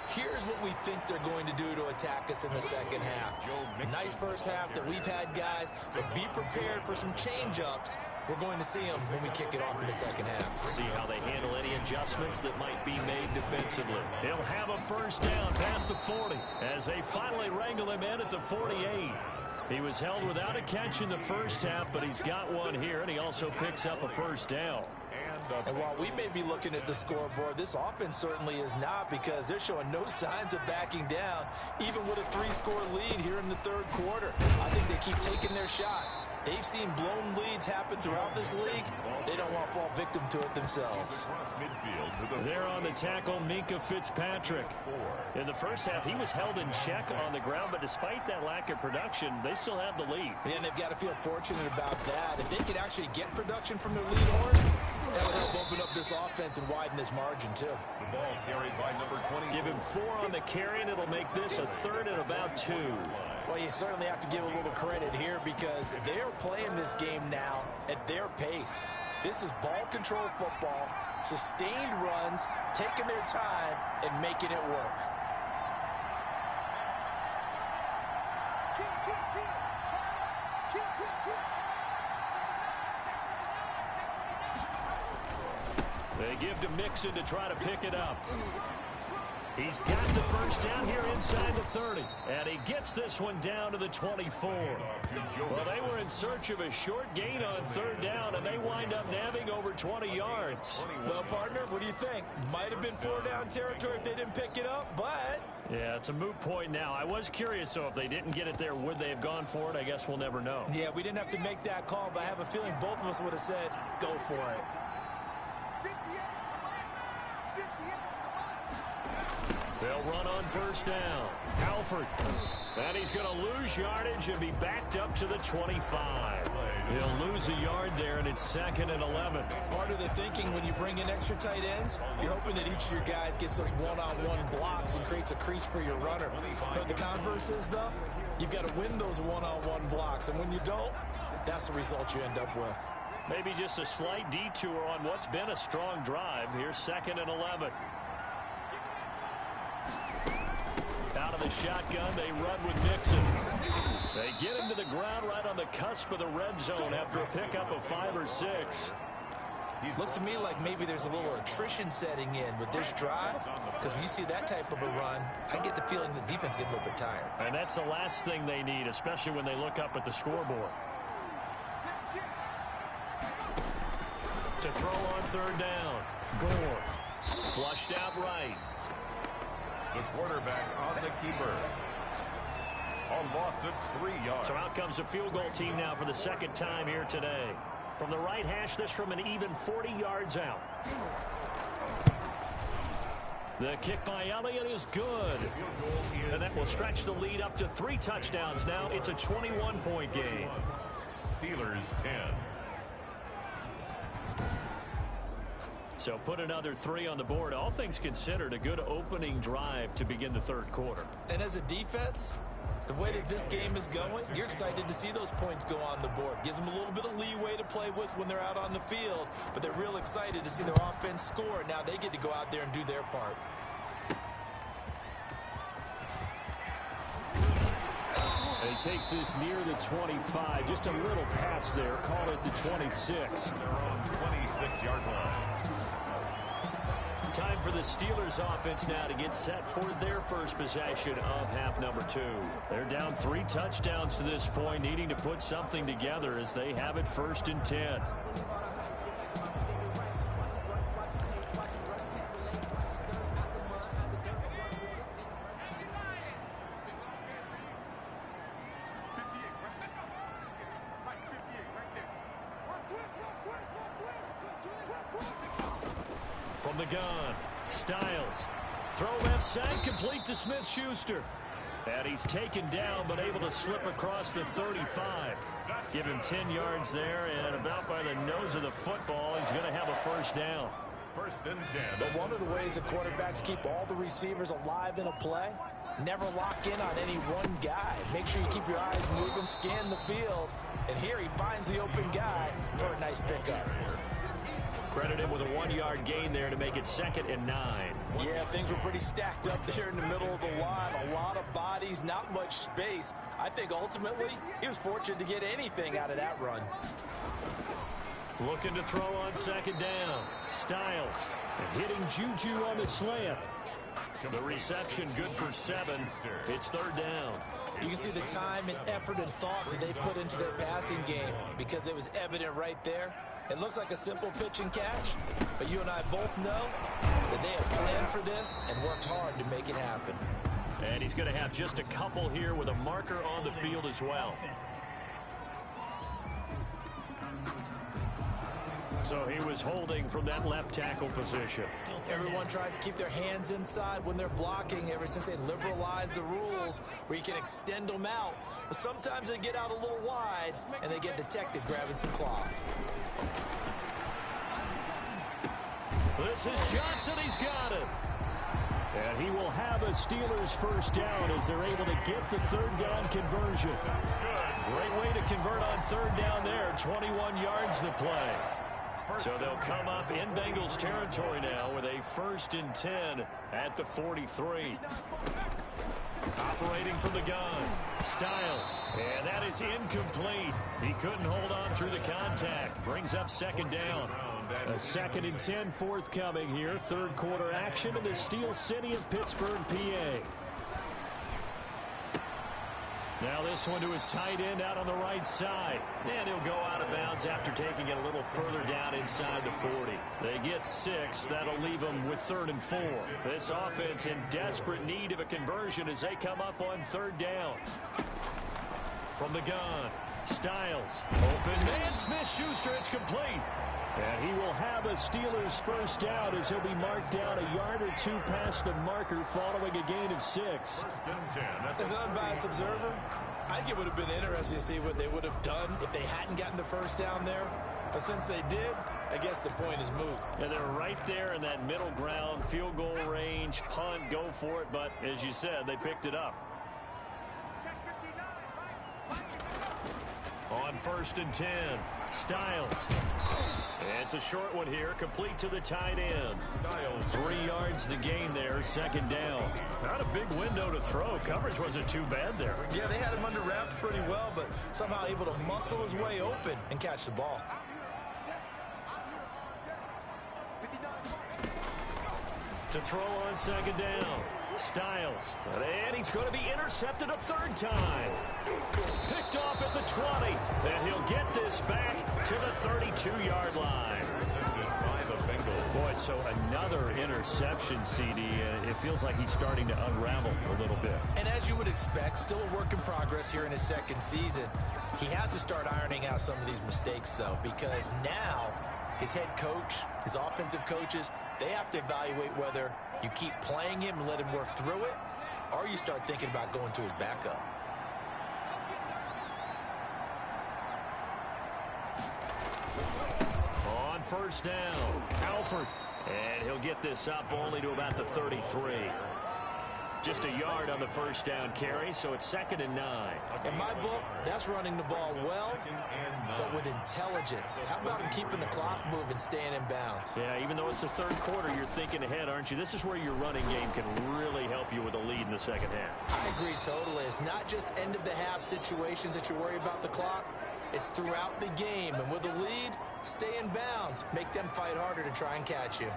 here's what we think they're going to do to attack us in the second half. Nice first half that we've had, guys, but be prepared for some change-ups. We're going to see them when we kick it off in the second half. See how they handle any adjustments that might be made defensively. He'll have a first down past the 40 as they finally wrangle him in at the 48. He was held without a catch in the first half, but he's got one here, and he also picks up a first down. And And while we may be looking at the scoreboard, this offense certainly is not, because they're showing no signs of backing down, even with a 3-score lead here in the third quarter. I think they keep taking their shots. They've seen blown leads happen throughout this league. They don't want to fall victim to it themselves. There on the tackle, Minka Fitzpatrick. In the first half, he was held in check on the ground, but despite that lack of production, they still have the lead. And they've got to feel fortunate about that. If they could actually get production from their lead horse, that would help open up this offense and widen this margin, too. The ball carried by number 20. Give him 4 on the carry, and it'll make this a third and about 2. Well, you certainly have to give a little credit here, because they're playing this game now at their pace. This is ball control football, sustained runs, taking their time, and making it work. They give to Mixon to try to pick it up. He's got the first down here inside the 30. And he gets this one down to the 24. Well, they were in search of a short gain on third down, and they wind up nabbing over 20 yards. Well, partner, what do you think? Might have been 4-down territory if they didn't pick it up, but... Yeah, it's a moot point now. I was curious, so if they didn't get it there, would they have gone for it? I guess we'll never know. Yeah, we didn't have to make that call, but I have a feeling both of us would have said, go for it. They'll run on first down. Alford. And he's going to lose yardage and be backed up to the 25. He'll lose a yard there, and it's 2nd and 11. Part of the thinking when you bring in extra tight ends, you're hoping that each of your guys gets those one-on-one blocks and creates a crease for your runner. But the converse is, though, you've got to win those one-on-one blocks. And when you don't, that's the result you end up with. Maybe just a slight detour on what's been a strong drive. Here's 2nd and 11. Out of the shotgun, they run with Mixon. They get him to the ground right on the cusp of the red zone after a pickup of 5 or 6. Looks to me like maybe there's a little attrition setting in with this drive, because when you see that type of a run, I get the feeling the defense gets a little bit tired. And that's the last thing they need, especially when they look up at the scoreboard. To throw on third down. Gore. Flushed out right. The quarterback on the keeper. A loss of 3 yards. So out comes the field goal team now for the second time here today. From the right hash, this from an even 40 yards out. The kick by Elliott is good. And that will stretch the lead up to 3 touchdowns now. It's a 21-point game. Steelers 10. So put another 3 on the board. All things considered, a good opening drive to begin the third quarter. And as a defense, the way that this game is going, you're excited to see those points go on the board. Gives them a little bit of leeway to play with when they're out on the field, but they're real excited to see their offense score. Now they get to go out there and do their part. And he takes this near the 25. Just a little pass there. Call it the 26. They're on 26-yard line. Time for the Steelers offense now to get set for their first possession of half number 2. They're down 3 touchdowns to this point, needing to put something together as they have it 1st and 10. From the gun, Styles. Throw left side, complete to Smith-Schuster. And he's taken down, but able to slip across the 35. Give him 10 yards there, and about by the nose of the football, he's going to have a first down. 1st and 10. But one of the ways the quarterbacks keep all the receivers alive in a play, never lock in on any one guy. Make sure you keep your eyes moving, scan the field. And here he finds the open guy for a nice pickup. Credit him with a 1-yard gain there to make it 2nd and 9. Yeah, things were pretty stacked up there in the middle of the line. A lot of bodies, not much space. I think ultimately he was fortunate to get anything out of that run. Looking to throw on 2nd down. Styles. And hitting Juju on the slant. The reception good for 7. It's 3rd down. You can see the time and effort and thought that they put into their passing game, because it was evident right there. It looks like a simple pitch and catch, but you and I both know that they have planned for this and worked hard to make it happen. And he's going to have just a couple here with a marker on the field as well. So he was holding from that left tackle position. Everyone tries to keep their hands inside when they're blocking ever since they liberalized the rules where you can extend them out. But sometimes they get out a little wide and they get detected grabbing some cloth. This is Johnson. He's got it. And he will have a Steelers first down as they're able to get the third down conversion. Great way to convert on third down there. 21 yards to play. So they'll come up in Bengals territory now with a 1st and 10 at the 43. Operating from the gun, Styles. And that is incomplete. He couldn't hold on through the contact. Brings up 2nd down. A 2nd and 10 forthcoming here. Third quarter action in the Steel City of Pittsburgh, PA. Now this one to his tight end out on the right side. And he'll go out of bounds after taking it a little further down inside the 40. They get 6. That'll leave them with 3rd and 4. This offense in desperate need of a conversion as they come up on 3rd down. From the gun, Styles. Open man, Smith-Schuster. It's complete. And he will have a Steelers first down as he'll be marked down a yard or 2 past the marker following a gain of 6. As an unbiased observer, I think it would have been interesting to see what they would have done if they hadn't gotten the first down there. But since they did, I guess the point is moot. And they're right there in that middle ground, field goal range, punt, go for it. But as you said, they picked it up. On 1st and 10, Styles. And it's a short one here, complete to the tight end. 3 yards the gain there, 2nd down. Not a big window to throw. Coverage wasn't too bad there. Yeah, they had him under wraps pretty well, but somehow able to muscle his way open and catch the ball. To throw on 2nd down, Styles. And he's going to be intercepted a 3rd time. Picked off at the 20. And he'll get this back to the 32-yard line. Boy, so another interception, CD. It feels like he's starting to unravel a little bit. And as you would expect, still a work in progress here in his 2nd season. He has to start ironing out some of these mistakes, though, because now his head coach, his offensive coaches, they have to evaluate whether you keep playing him and let him work through it, or you start thinking about going to his backup. On 1st down, Alford. And he'll get this up only to about the 33. Just a yard on the 1st down carry, so it's 2nd and 9. In my book, that's running the ball well, but with intelligence. How about him keeping the clock moving, staying in bounds? Yeah, even though it's the 3rd quarter, you're thinking ahead, aren't you? This is where your running game can really help you with a lead in the 2nd half. I agree totally. It's not just end-of-the-half situations that you worry about the clock. It's throughout the game. And with a lead, stay in bounds. Make them fight harder to try and catch you.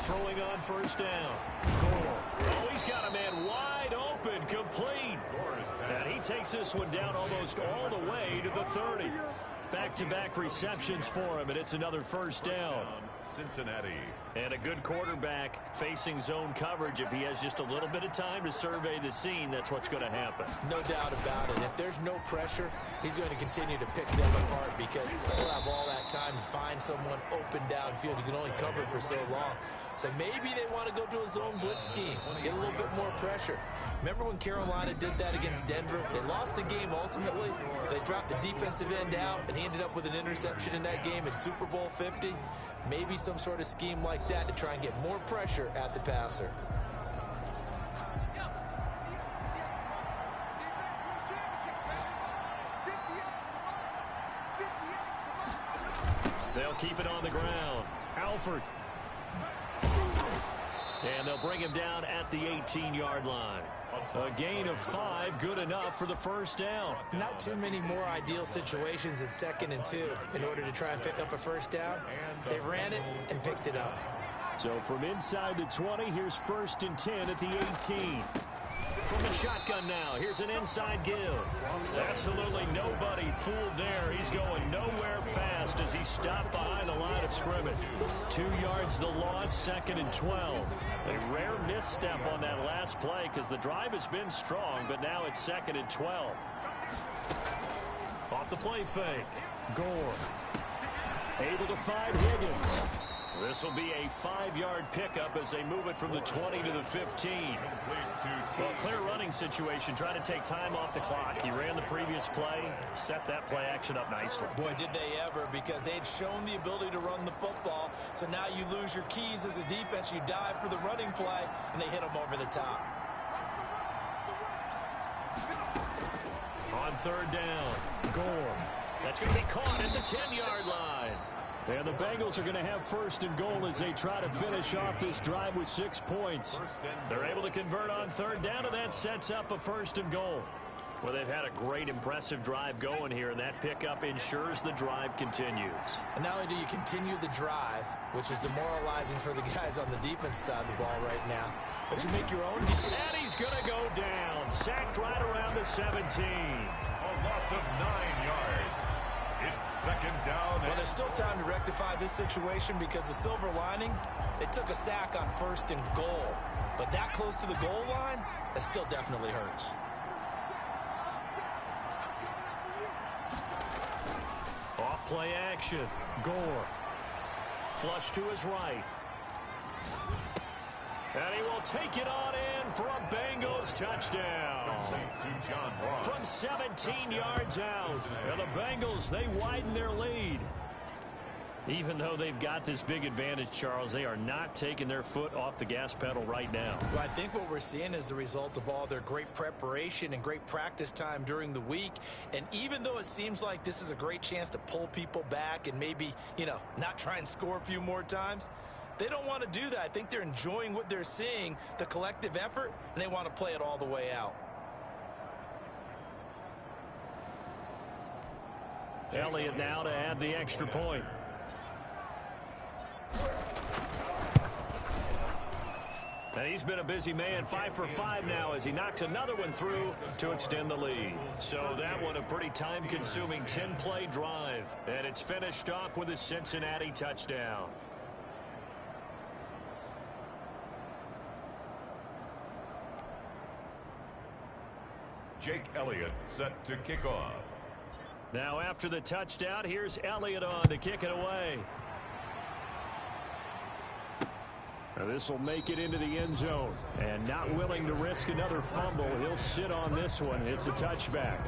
Throwing on 1st down. Gore. Oh, he's got a man wide open, complete. And he takes this one down almost all the way to the 30. Back-to-back receptions for him, and it's another 1st down. Cincinnati. And a good quarterback facing zone coverage. If he has just a little bit of time to survey the scene, that's what's going to happen. No doubt about it. If there's no pressure, he's going to continue to pick them apart because he'll have all that time to find someone open downfield. He can only cover for so long. So maybe they want to go to a zone blitz scheme, get a little bit more pressure. Remember when Carolina did that against Denver? They lost the game ultimately. They dropped the defensive end out, and he ended up with an interception in that game in Super Bowl 50. Maybe some sort of scheme like that to try and get more pressure at the passer. They'll keep it on the ground. Alford. And they'll bring him down at the 18-yard line. A gain of 5, good enough for the 1st down. Not too many more ideal situations at 2nd and 2 in order to try and pick up a 1st down. They ran it and picked it up. So from inside the 20, here's 1st and 10 at the 18. From the shotgun now, here's an inside give. Absolutely nobody fooled there. He's going nowhere fast as he stopped behind the line of scrimmage. 2 yards the loss, 2nd and 12. A rare misstep on that last play because the drive has been strong, but now it's 2nd and 12. Off the play fake, Gore. Able to find Higgins. This will be a 5-yard pickup as they move it from the 20 to the 15. Well, clear running situation, trying to take time off the clock. He ran the previous play, set that play action up nicely. Boy, did they ever, because they had shown the ability to run the football. So now you lose your keys as a defense. You dive for the running play, and they hit them over the top. On 3rd down, Gore. That's going to be caught at the 10-yard line. And the Bengals are going to have 1st and goal as they try to finish off this drive with 6 points. They're able to convert on 3rd down, and that sets up a 1st and goal. Well, they've had a great, impressive drive going here, and that pickup ensures the drive continues. And not only do you continue the drive, which is demoralizing for the guys on the defense side of the ball right now, but you make your own. And he's going to go down. Sacked right around the 17. A loss of 9 yards. It's 2nd down. Well, there's still time to rectify this situation because the silver lining, they took a sack on 1st and goal. But that close to the goal line, that still definitely hurts. Off play action. Gore. Flush to his right. And he will take it on in for a Bengals touchdown. From 17 yards out. And the Bengals, they widen their lead. Even though they've got this big advantage, Charles, they are not taking their foot off the gas pedal right now. Well, I think what we're seeing is the result of all their great preparation and great practice time during the week. And even though it seems like this is a great chance to pull people back and maybe, not try and score a few more times, they don't want to do that. I think they're enjoying what they're seeing, the collective effort, and they want to play it all the way out. Elliott now to add the extra point. And he's been a busy man, 5 for 5 now as he knocks another one through to extend the lead. So that one a pretty time-consuming 10-play drive. And it's finished off with a Cincinnati touchdown. Jake Elliott set to kick off. Now after the touchdown, here's Elliott on to kick it away. Now this will make it into the end zone. And not willing to risk another fumble, he'll sit on this one. It's a touchback.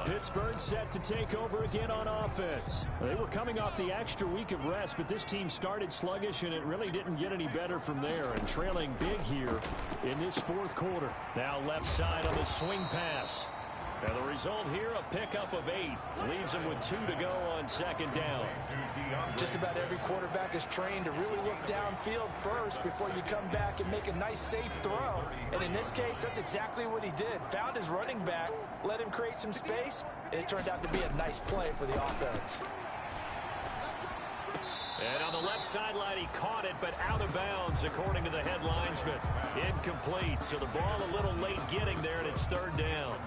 Pittsburgh set to take over again on offense. They were coming off the extra week of rest, but this team started sluggish, and it really didn't get any better from there. And trailing big here in this 4th quarter. Now left side on the swing pass. And the result here, a pickup of 8. Leaves them with 2 to go on 2nd down. Just about every quarterback is trained to really look downfield first before you come back and make a nice, safe throw. And in this case, that's exactly what he did. Found his running back, let him create some space, and it turned out to be a nice play for the offense. And on the left sideline, he caught it, but out of bounds, according to the head linesman. Incomplete, so the ball a little late getting there, and it's 3rd down.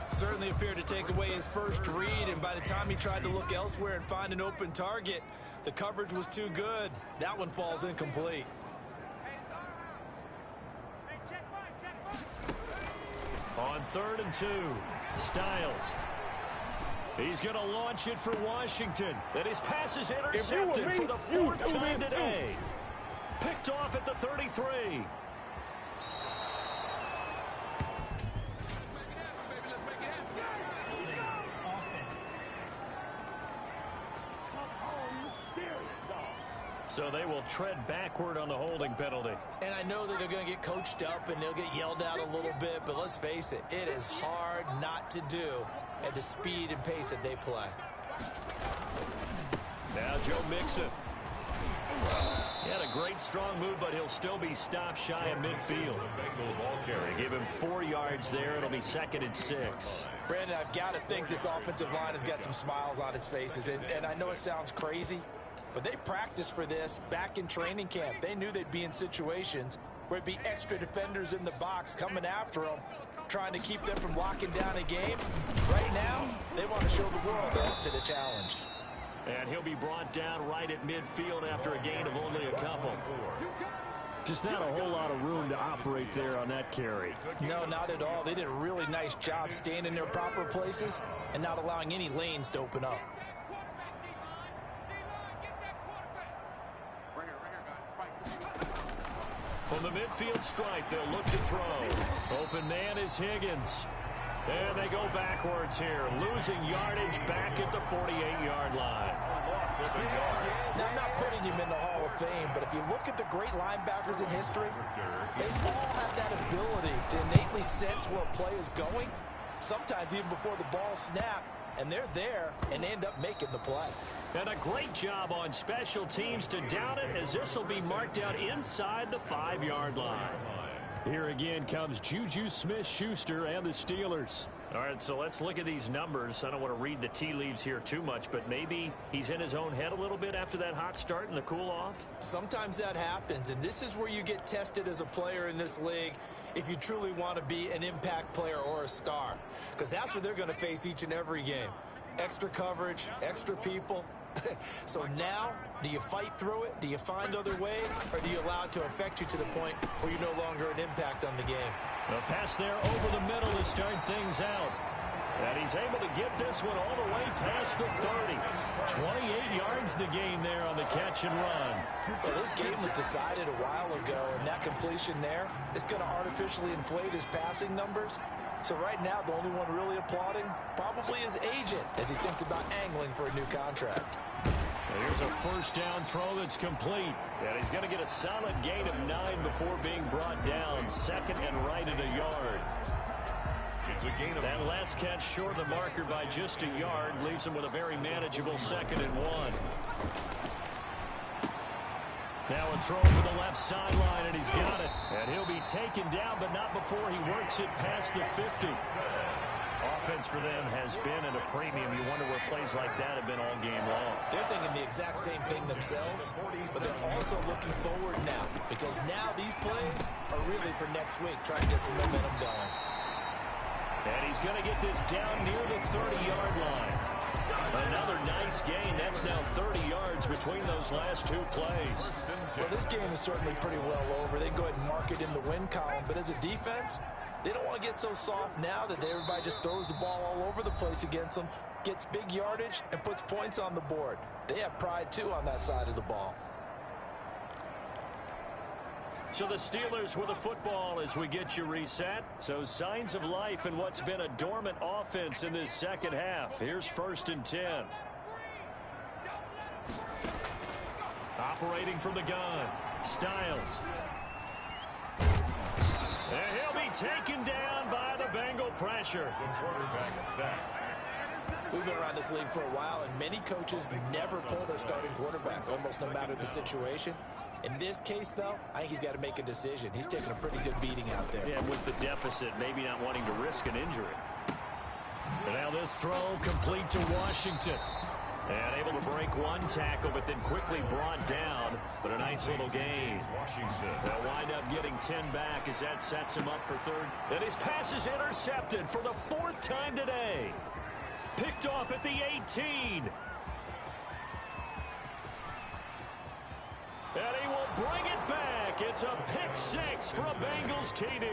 Certainly appeared to take away his first read, and by the time he tried to look elsewhere and find an open target, the coverage was too good. That one falls incomplete. On 3rd and 2, Styles. He's going to launch it for Washington. And his pass is intercepted for the 4th time today. Picked off at the 33. So they will tread backward on the holding penalty. And I know that they're going to get coached up and they'll get yelled at a little bit, but let's face it, it is hard not to do at the speed and pace that they play. Now Joe Mixon. He had a great strong move, but he'll still be stopped shy of midfield. They give him 4 yards there. It'll be 2nd and 6. Brandon, I've got to think this offensive line has got some smiles on its faces. And I know it sounds crazy, But they practiced for this back in training camp. They knew they'd be in situations where it'd be extra defenders in the box coming after them, trying to keep them from locking down a game. Right now, they want to show the world they're up to the challenge. And he'll be brought down right at midfield after a gain of only a couple. Just not a whole lot of room to operate there on that carry. No, not at all. They did a really nice job staying in their proper places and not allowing any lanes to open up. From the midfield stripe, they'll look to throw. Open man is Higgins. And they go backwards here, losing yardage back at the 48-yard line. Now, I'm not putting him in the Hall of Fame, but if you look at the great linebackers in history, they all have that ability to innately sense where a play is going, sometimes even before the ball snaps, and they're there and end up making the play. And a great job on special teams to down it, as this will be marked out inside the 5-yard line. Here again comes Juju Smith-Schuster and the Steelers. All right, so let's look at these numbers. I don't want to read the tea leaves here too much, but maybe he's in his own head a little bit after that hot start and the cool-off. Sometimes that happens, and this is where you get tested as a player in this league if you truly want to be an impact player or a star, because that's what they're going to face each and every game. Extra coverage, extra people. So now, do you fight through it? Do you find other ways? Or do you allow it to affect you to the point where you're no longer an impact on the game? The pass there over the middle to start things out. And he's able to get this one all the way past the 30. 28 yards the gain there on the catch and run. Well, this game was decided a while ago, and that completion there is going to artificially inflate his passing numbers. So right now, the only one really applauding probably his agent as he thinks about angling for a new contract. Here's a first down throw that's complete. And he's going to get a solid gain of 9 before being brought down. Second and right at a yard. It's a gain of that last catch short of the marker by just a yard leaves him with a very manageable 2nd and 1. Now a throw for the left sideline, and he's got it. And he'll be taken down, but not before he works it past the 50. Offense for them has been at a premium. You wonder where plays like that have been all game long. They're thinking the exact same thing themselves, but they're also looking forward now, because now these plays are really for next week, trying to get some momentum going. And he's going to get this down near the 30-yard line. Another nice gain. That's now 30 yards between those last 2 plays. Well, this game is certainly pretty well over. They can go ahead and mark it in the win column, but as a defense, they don't want to get so soft now that everybody just throws the ball all over the place against them, gets big yardage, and puts points on the board. They have pride, too, on that side of the ball. So the Steelers with the football as we get you reset. So signs of life in what's been a dormant offense in this second half. Here's 1st and 10. Operating from the gun. Styles. And he'll be taken down by the Bengal pressure. the quarterback sacked. We've been around this league for a while, and many coaches never pull their starting quarterback, almost no matter the situation. In this case, though, I think he's got to make a decision. He's taking a pretty good beating out there. Yeah, with the deficit, maybe not wanting to risk an injury. And now this throw complete to Washington. And able to break one tackle, but then quickly brought down. But a nice little gain. Washington. They'll wind up getting 10 back as that sets him up for third. And his pass is intercepted for the 4th time today. Picked off at the 18. And he will bring it back. It's a pick 6 for a Bengals TD.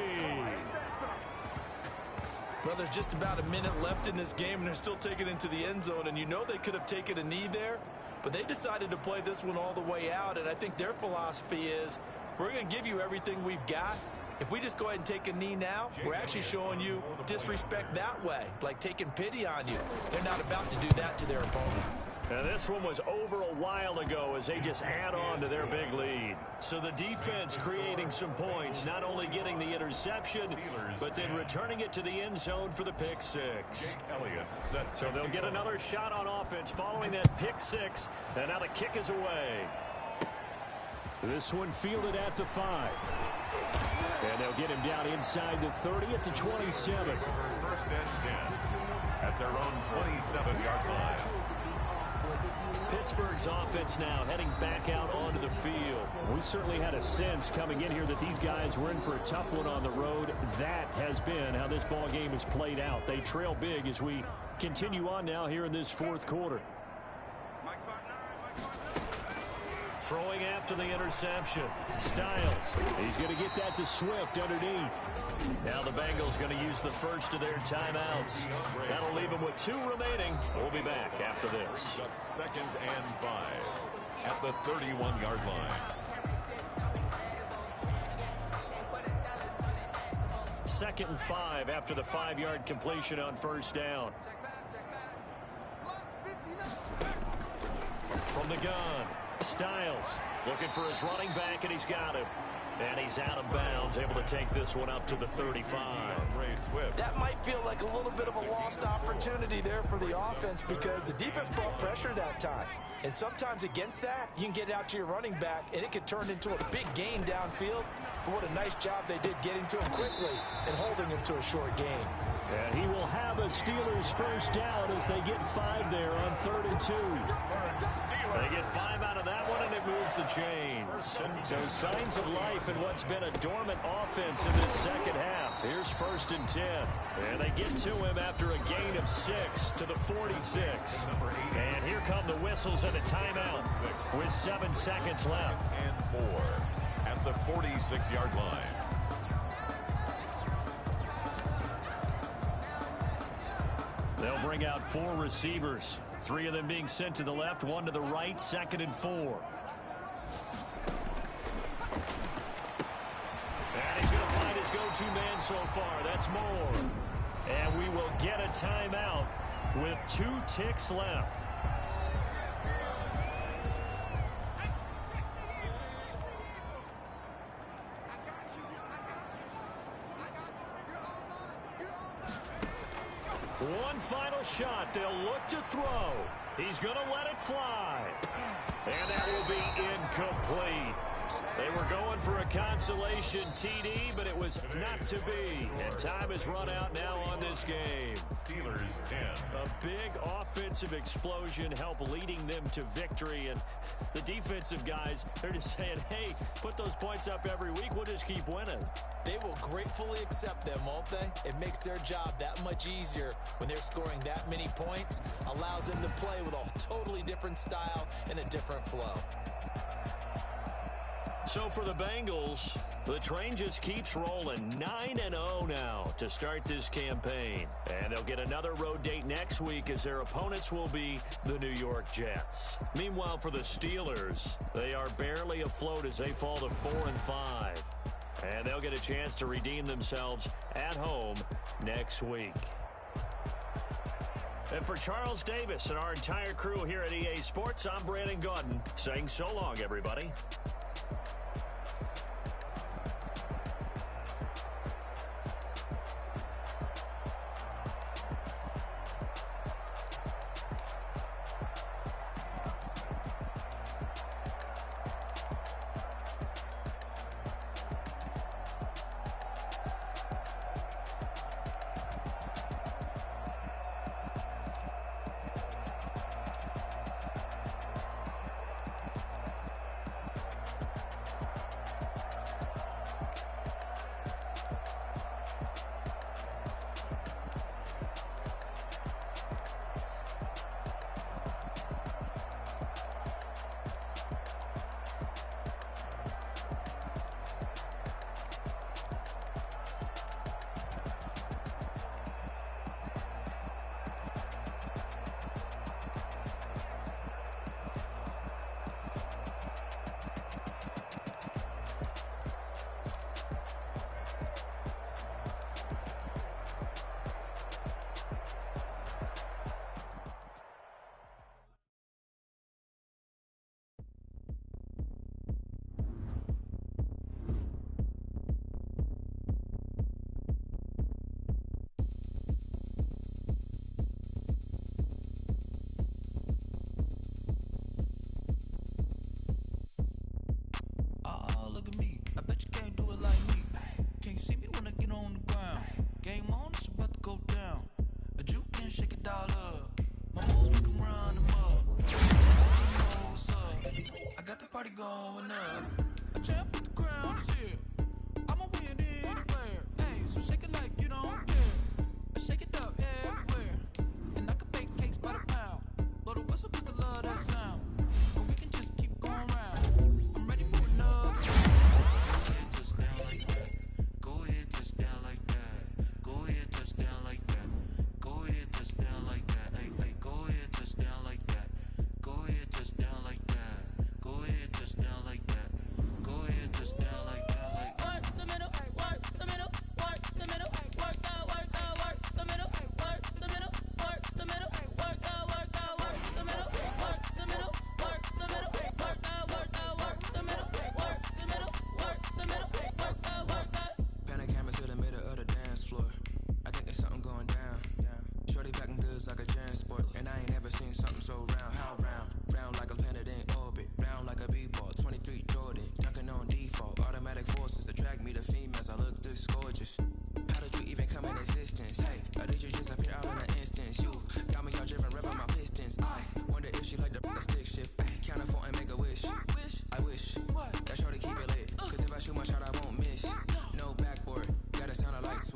Well, there's just about a minute left in this game, and they're still taking it into the end zone. And you know they could have taken a knee there, but they decided to play this one all the way out. And I think their philosophy is, we're going to give you everything we've got. If we just go ahead and take a knee now, we're actually showing you disrespect that way, like taking pity on you. They're not about to do that to their opponent. And this one was over a while ago as they just add on to their big lead. So the defense creating some points, not only getting the interception, but then returning it to the end zone for the pick 6. So they'll get another shot on offense following that pick 6, and now the kick is away. This one fielded at the 5. And they'll get him down inside the 30 at the 27. 1st and 10 at their own 27-yard line. Pittsburgh's offense now heading back out onto the field. We certainly had a sense coming in here that these guys were in for a tough one on the road. That has been how this ball game has played out. They trail big as we continue on now here in this fourth quarter. Throwing after the interception. Styles. He's going to get that to Swift underneath. Now the Bengals going to use the first of their timeouts. That'll leave them with 2 remaining. We'll be back after this. 2nd and 5 at the 31-yard line. 2nd and 5 after the 5-yard completion on first down. From the gun, Styles looking for his running back, and he's got him. And he's out of bounds, able to take this one up to the 35. That might feel like a little bit of a lost opportunity there for the offense because the defense brought pressure that time. And sometimes against that, you can get out to your running back, and it could turn into a big gain downfield. But what a nice job they did getting to him quickly and holding him to a short gain. And he will have a Steelers first down as they get 5 there on 3rd and 2. They get 5 out of that one, and it moves the chains. So signs of life in what's been a dormant offense in this second half. Here's 1st and 10. And they get to him after a gain of 6 to the 46. And here come the whistles and a timeout with 7 seconds left. And 4 at the 46-yard line. They'll bring out 4 receivers. 3 of them being sent to the left, 1 to the right, 2nd and 4. And he's going to find his go-to man so far. That's Moore. And we will get a timeout with 2 ticks left. One final shot. They'll look to throw. He's going to let it fly. And that will be incomplete. They were going for a consolation TD, but it was not to be. And time has run out now on this game. Steelers 10. A big offensive explosion helped leading them to victory. And the defensive guys, they're just saying, hey, put those points up every week. We'll just keep winning. They will gratefully accept them, won't they? It makes their job that much easier when they're scoring that many points. Allows them to play with a totally different style and a different flow. So for the Bengals, the train just keeps rolling. 9-0 now to start this campaign. And they'll get another road date next week as their opponents will be the New York Jets. Meanwhile, for the Steelers, they are barely afloat as they fall to 4 and 5. And they'll get a chance to redeem themselves at home next week. And for Charles Davis and our entire crew here at EA Sports, I'm Brandon Gaudin saying so long, everybody.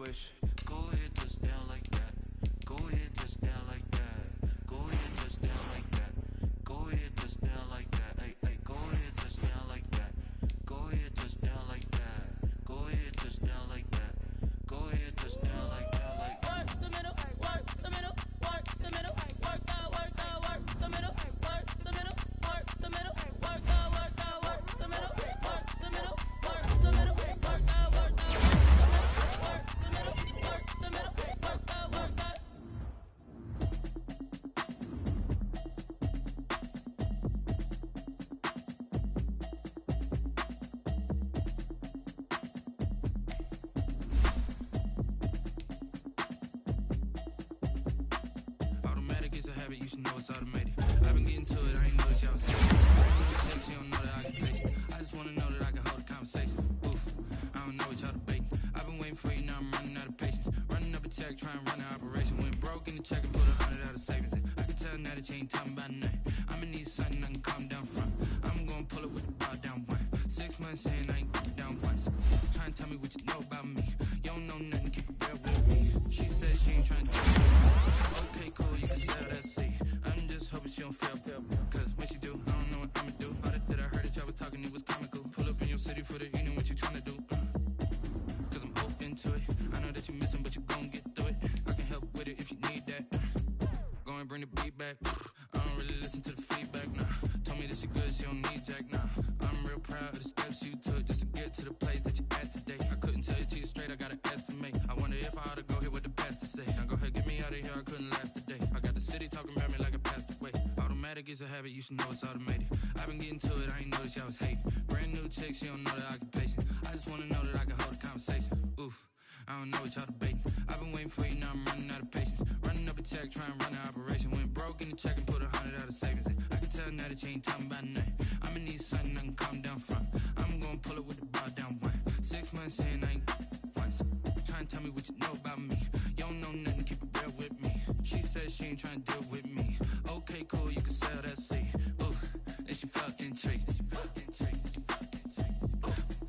wish. Go ahead, touch down like that. Go ahead, touch down like that. Go ahead, touch down like that. Go ahead, touch down like that. Ay, ay, go ahead, touch down like that. Go ahead, touch down like that. Go ahead, touch down like that. Go ahead, touch down like that. Like work the middle, work the middle, work the middle, work out, work out, work the middle, work the middle, work the middle, work out, work out, work the middle, work the middle, work the middle, work out, work out, work the middle, work the middle, work out, work out. automatic is a habit, you should know it's automated. I've been getting to it, I ain't noticed y'all was hating. She don't know that I can face it. I just wanna know that I can hold a conversation. Oof, I don't know what y'all debating. I've been waiting for you, now I'm running out of patience. Running up a check, trying to run an operation. Went broke in the check and put 100 out of savings in. I can tell now that you ain't talking about nothing. I'ma need something I can calm down from. I'm gonna pull it with the bar down one. 6 months in, I ain't down once. Trying to tell me what you know about me. You don't know nothing, keep it real with me. She said she ain't trying to tell me. Okay, cool, you can sell that seat. I'm just hoping she don't fail. Cause when she do, I don't know what I'ma do. All that I heard that y'all was talking, it was comical. Pull up in your city for the evening, what you tryna do? Cause I'm open to it. I know that you missing, but you gon' get through it. I can help with it if you need that. Go and bring the beat back. I don't really listen to the feedback, nah. Told me that she good, she don't need jack, nah. I'm real proud of the steps you took just to get to the place that you at today. I couldn't tell you to you straight, I gotta estimate. I wonder if I ought to go here with the pastor say. Now go ahead, get me out of here, I couldn't last today. I got the city talking about me like I passed away. Automatic is a habit, you should know it's automated. I've been getting to it, I ain't noticed y'all was hating. Brand new chick, she don't know the occupation. I just wanna know that I can hold a conversation. Oof, I don't know what y'all debating. I've been waiting for you, now I'm running out of patience. Running up a check, trying to run an operation. Went broke in the check and put 100 out of savings in. I can tell now that you ain't talking about nothing. I'ma need something I can calm down from. I'm gonna pull it with the bar down one. 6 months in, I ain't once. Trying to tell me what you know about me. You don't know nothing, keep it real with me. She said she ain't trying to deal with me. Okay, cool, you can sell that seat. Ooh, and she felt intrigued.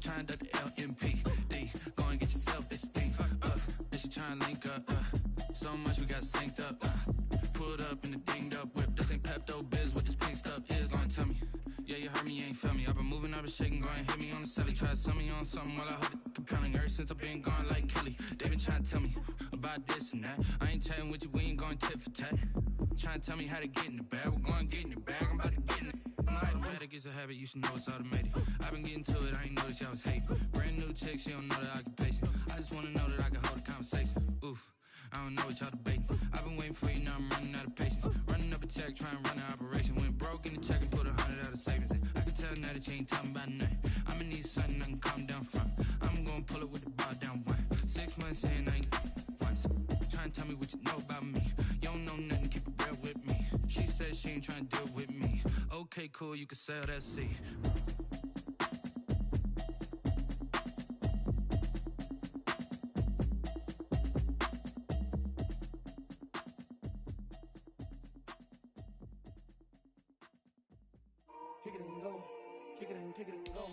Trying to duck the LMPD. Go and get your self-esteem up. And she trying to link up. So much we got synced up. Pulled up in the dinged up whip. This ain't Pepto-Biz, what this pink stuff is. Go and tell me. Yeah, you heard me, you ain't felt me. I've been moving, I've been shaking, go and hit me on the celly. Try to sell me on something while I hold it compelling. Ever since I've been gone like Kelly, they been trying to tell me about this and that. I ain't chatting with you, we ain't going tit for tat. Trying to tell me how to get in the bag. We're going to get in your bag, I'm about to get in it. I'm like, automatic is a habit, you should know it's automated. I've been getting to it, I ain't noticed y'all was hating. Brand new chick, she don't know the occupation. I just wanna know that I can hold a conversation. Oof, I don't know what y'all debating. I've been waiting for you, now I'm running out of patience. Running up a check, trying to run an operation. Went broke in the check and put 100 out of savings in. I can tell now that you ain't talking about nothing. I'ma need something I can calm down from. I'm gonna pull it with the bar down one. 6 months in, I ain't once. Trying to tell me what you know about me. You don't know nothing, keep it real with me. She said she ain't trying to deal with me. Okay, cool, you can sell that seat. Kick it and go, kick it and go.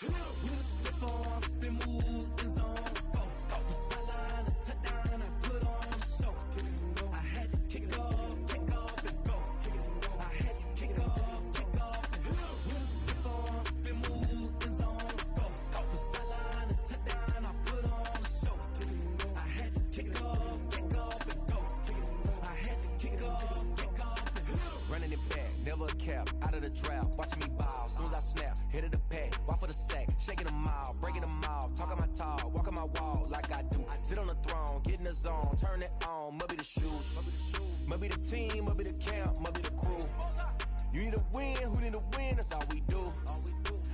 With a stiff on, spin move, in zone, scope. From sideline to touchdown, I put on a show. Kick it and go. I had to kick off and go. Kick it and go. I had to kick off and go. With a stiff on, spin move, in zone, scope. From sideline to touchdown, I put on a show. Kick it and go. I had to kick off and go. Kick it and go. I had to kick off and go. Running it back, never a cap, out of the draft, watching me ball, soon as I snap, hit of the pack, walk for the sack, shaking them all, breaking them all, talking my talk, walking my wall like I do, sit on the throne, get in the zone, turn it on, must be the shoes, must be the team, must be the camp, must be the crew, you need a win, who need a win, that's all we do,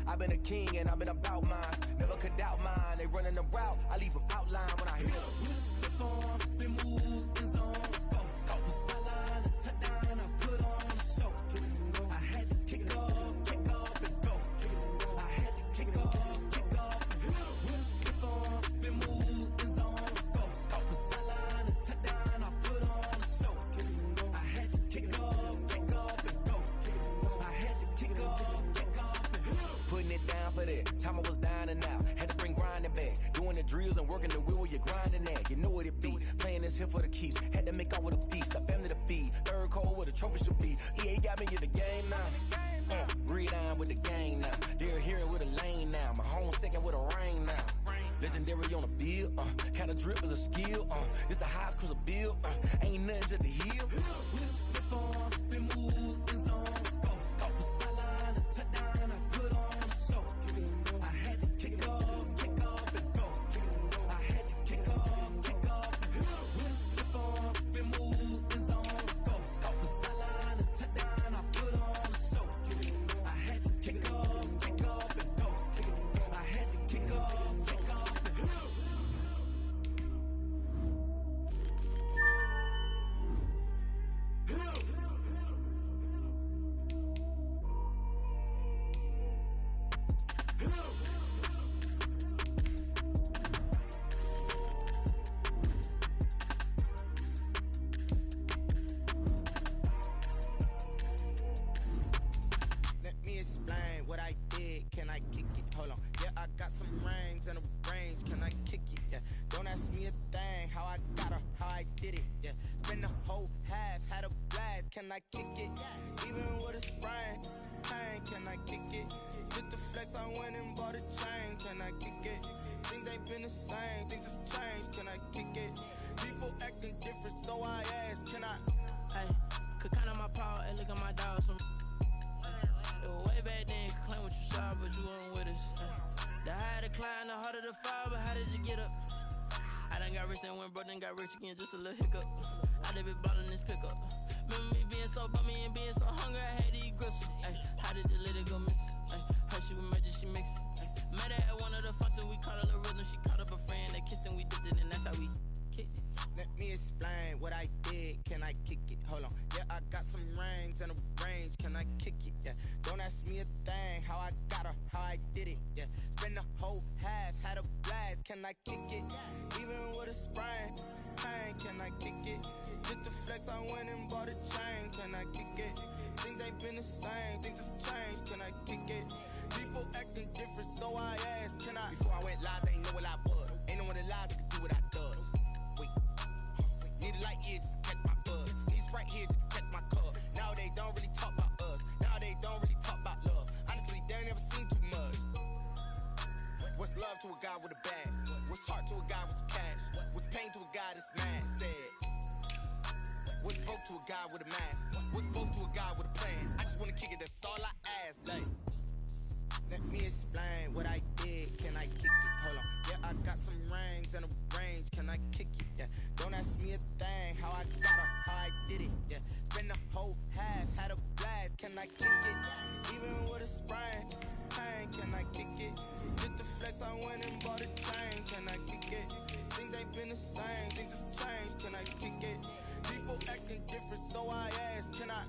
I've been a king and I've been about mine, never could doubt mine, they running the route, I leave them outline when I hit them. With a stiff on, spin move, in zone, scope. From sideline to touchdown, I put on a show. I had to kick off and go. I had to kick off and go. With a stiff on, spin move, in zone, scope. From sideline to touchdown, I put on a show. I had to kick off and go. I had to kick off and go. Putting it down for that, time I was down and out, had to bring grinding back, doing the drills and working the wheel where you're grinding at, you here for the keeps. Had to make off with a feast, a family to feed. Third cold where the trophy should be. EA got me in the game now. Breathe down with the gang now. They're here with a lane now. My home second with a rain now. Legendary on the field, kinda drip is a skill, it's the highest cruiser bill, ain't nothing just to heal. We just slip on, spin move, in zone, scope for sideline, a touchdown, I put on a show. I had to kick off and go. I had to kick off and go. We just slip on, spin move, in zone, scope for sideline, a touchdown, I put on a show. I had to kick off and go. I had to kick off. Can I kick it? Even with a sprain, pain, can I kick it? Just the flex, I went and bought a chain. Can I kick it? Things ain't been the same, things have changed. Can I kick it? People acting different, so I ask, can I? Hey, could count on my power and look at my dogs. It was way back then, could claim what you saw, but you weren't with us. The higher the climb, the harder the fall, but how did you get up? I done got rich, then went broke, then got rich again, just a little hiccup. I done been ballin' this pickup. Remember me being so bummy and being so hungry, I had to eat gristle. Ay, how did the little go miss? Her she was magic, she mixed. Met her at one of the functions, we caught a little rhythm. She caught up a friend, they kissed and we dipped it, and that's how we kicked it. Let me explain what I did, can I kick it? Hold on, yeah, I got some rings and a range, can I kick it? Yeah, don't ask me a thing, how I got her, how I did it. Yeah, spend the whole half, had a blast, can I kick it? Even with a sprain, pain, can I kick it? Just the flex, I went and bought a chain, can I kick it? Things ain't been the same, things have changed, can I kick it? People acting different, so I ask, can I? Before I went live, they ain't know what I was. Ain't no one alive that could do what I does. Wait, need a light here just to catch my buzz. Need Sprite here just to catch my cup. Now they don't really talk about us. Now they don't really talk about love. Honestly, they ain't never seen too much. What's love to a guy with a bag? What's heart to a guy with some cash? What's pain to a guy that's mad? Said. What's broke to a guy with a mask? What's both to a guy with a plan? I just wanna kick it, that's all I ask. Like, let me explain what I did. Can I kick it? Hold on. Yeah, I got some rings and a range. Can I kick it? Yeah. Don't ask me a thing. How I got her, how I did it. Yeah. Spend the whole half, had a blast. Can I kick it? Even with a sprain, pain. Can I kick it? Just the flex, I went and bought a chain. Can I kick it? Things ain't been the same. Things have changed. Can I kick it? People acting different, so I ask, can I?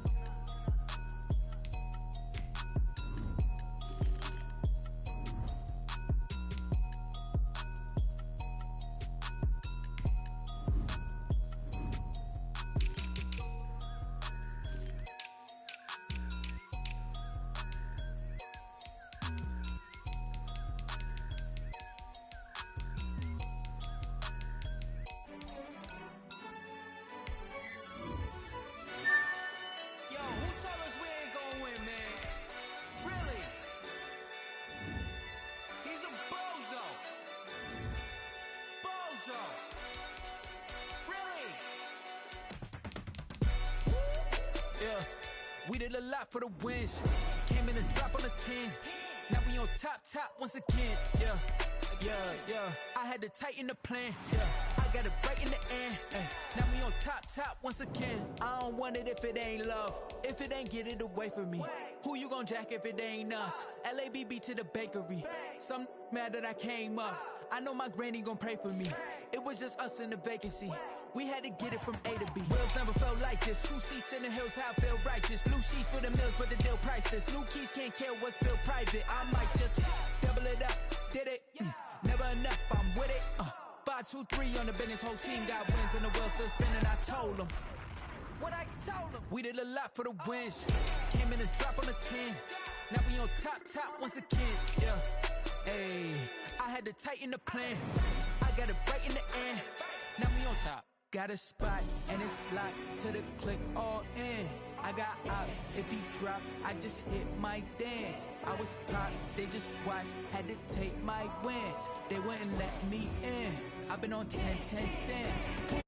We did a lot for the wins. Came in a drop on the 10. Now we on top once again. Yeah. I had to tighten the plan. Yeah, I got it right in the end. Now we on top once again. I don't want it if it ain't love. If it ain't, get it away from me. Who you gon' jack if it ain't us? LABB to the bakery. Some mad that I came up. I know my granny gon' pray for me. It was just us in the vacancy. We had to get it from A to B. Wheels never felt like this. 2 seats in the hills, how I feel righteous. Blue sheets for the mills, but the deal priceless. New keys can't care what's built private. I might just double it up. Did it? Never enough, I'm with it. 5, 2, 3 on the business. Whole team got wins and the wheels still spinning. I told them what I told them. We did a lot for the wins. Came in a drop on the 10. Now we on top once again. Yeah. Hey, I had to tighten the plan. I got it right in the end. Now we on top. Got a spot and it's locked to the click all in. I got ops, if he drop, I just hit my dance. I was pop, they just watched, had to take my wins. They wouldn't let me in. I've been on 10 cents.